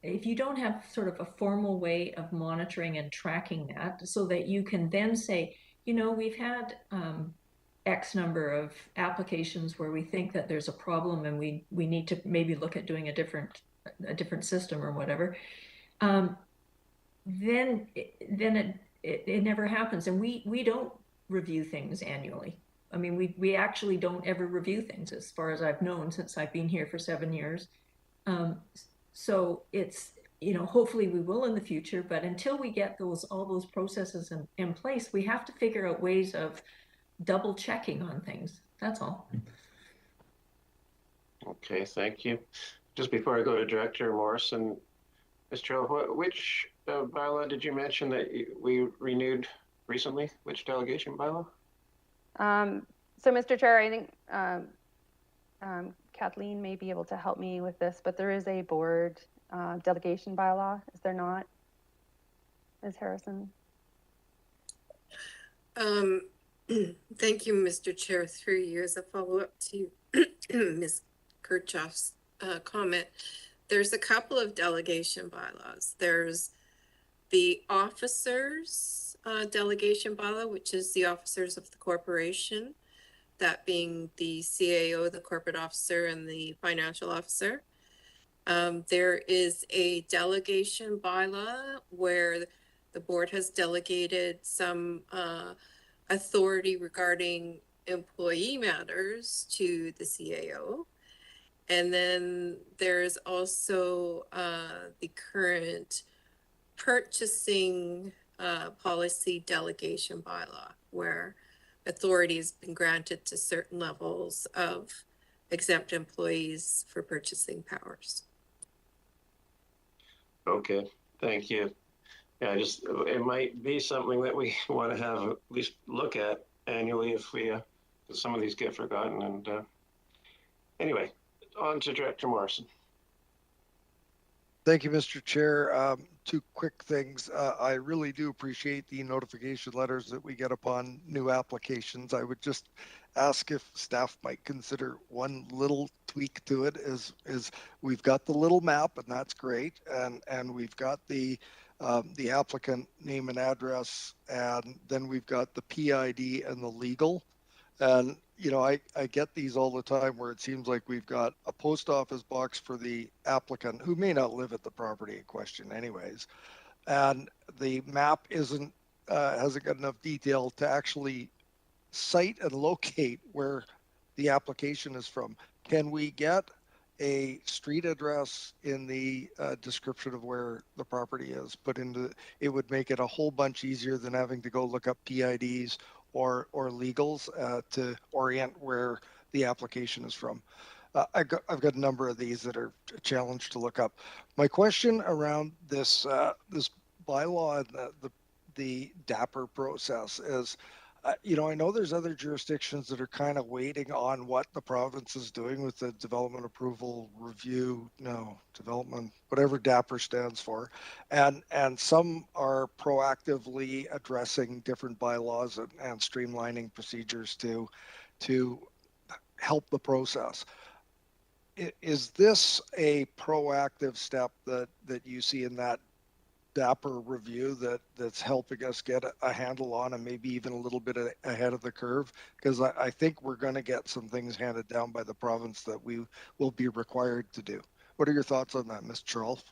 S10: if you don't have sort of a formal way of monitoring and tracking that so that you can then say, you know, we've had X number of applications where we think that there's a problem and we need to maybe look at doing a different system or whatever, then it never happens. And we don't review things annually. I mean, we actually don't ever review things as far as I've known since I've been here for 7 years. So it's, you know, hopefully we will in the future, but until we get all those processes in place, we have to figure out ways of double checking on things. That's all.
S1: Okay, thank you. Just before I go to Director Morrison, Mr. Earl, which bylaw did you mention that we renewed recently? Which delegation bylaw?
S15: So, Mr. Chair, I think Kathleen may be able to help me with this, but there is a board delegation bylaw, is there not, Ms. Harrison?
S7: Thank you, Mr. Chair. Through you, as a follow-up to Ms. Kirchhoff's comment, there's a couple of delegation bylaws. There's the officers delegation bylaw, which is the officers of the corporation, that being the CAO, the corporate officer, and the financial officer. There is a delegation bylaw where the board has delegated some authority regarding employee matters to the CAO. And then there's also the current purchasing policy delegation bylaw, where authority has been granted to certain levels of exempt employees for purchasing powers.
S1: Okay, thank you. Yeah, it might be something that we want to have at least look at annually if we, some of these get forgotten. And anyway, on to Director Morrison.
S5: Thank you, Mr. Chair. Two quick things. I really do appreciate the notification letters that we get upon new applications. I would just ask if staff might consider one little tweak to it is we've got the little map, and that's great. And we've got the applicant name and address, and then we've got the PID and the legal. And, you know, I get these all the time where it seems like we've got a post office box for the applicant who may not live at the property in question anyways. And the map hasn't got enough detail to actually cite and locate where the application is from. Can we get a street address in the description of where the property is put into? It would make it a whole bunch easier than having to go look up PIDs or legals to orient where the application is from. I've got a number of these that are a challenge to look up. My question around this this bylaw and the DAPR process is, you know, I know there's other jurisdictions that are kind of waiting on what the province is doing with the development approval review, development, whatever DAPR stands for. And some are proactively addressing different bylaws and streamlining procedures to help the process. Is this a proactive step that you see in that DAPR review that's helping us get a handle on and maybe even a little bit ahead of the curve? Because I think we're going to get some things handed down by the province that we will be required to do. What are your thoughts on that, Ms. Charles?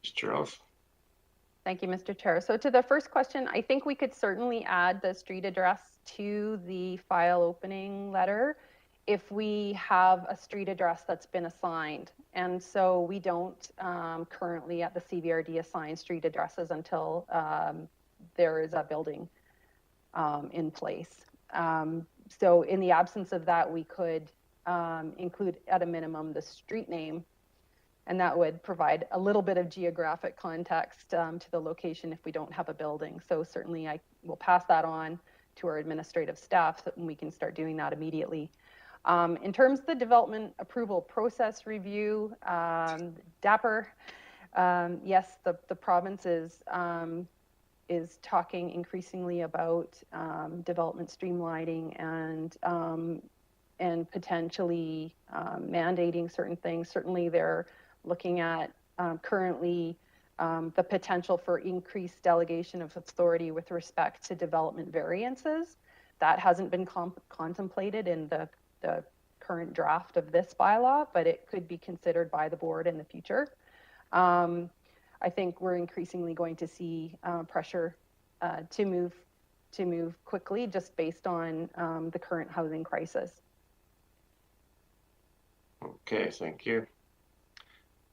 S1: Ms. Charles.
S15: Thank you, Mr. Chair. So to the first question, I think we could certainly add the street address to the file opening letter if we have a street address that's been assigned. And so we don't currently at the CVRD assign street addresses until there is a building in place. So in the absence of that, we could include at a minimum the street name, and that would provide a little bit of geographic context to the location if we don't have a building. So certainly I will pass that on to our administrative staff so we can start doing that immediately. In terms of the development approval process review, DAPR, yes, the province is talking increasingly about development streamlining and potentially mandating certain things. Certainly they're looking at currently the potential for increased delegation of authority with respect to development variances. That hasn't been contemplated in the current draft of this bylaw, but it could be considered by the board in the future. I think we're increasingly going to see pressure to move quickly just based on the current housing crisis.
S1: Okay, thank you.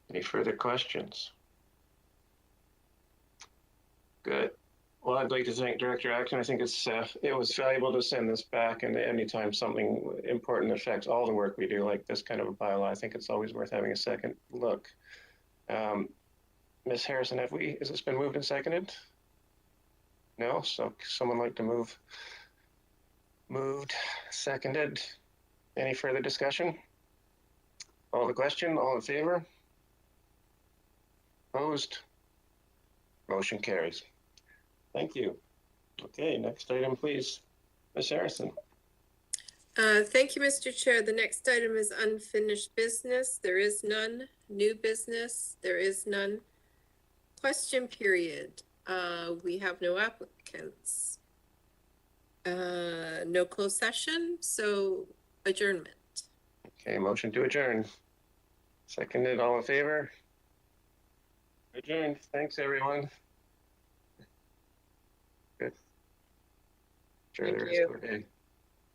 S1: Any further questions? Good. Well, I'd like to thank Director Action. I think it was valuable to send this back, and anytime something important affects all the work we do, like this kind of a bylaw, I think it's always worth having a second look. Ms. Harrison, has this been moved and seconded? No? So someone like to move? Moved, seconded. Any further discussion? All the question, all in favor? Opposed? Motion carries. Thank you. Okay, next item, please. Ms. Harrison.
S7: Thank you, Mr. Chair. The next item is unfinished business. There is none. New business. There is none. Question period. We have no applicants. No closed session, so adjournment.
S1: Okay, motion to adjourn. Seconded, all in favor? Adjourned. Thanks, everyone. Good. Enjoy the rest of the day.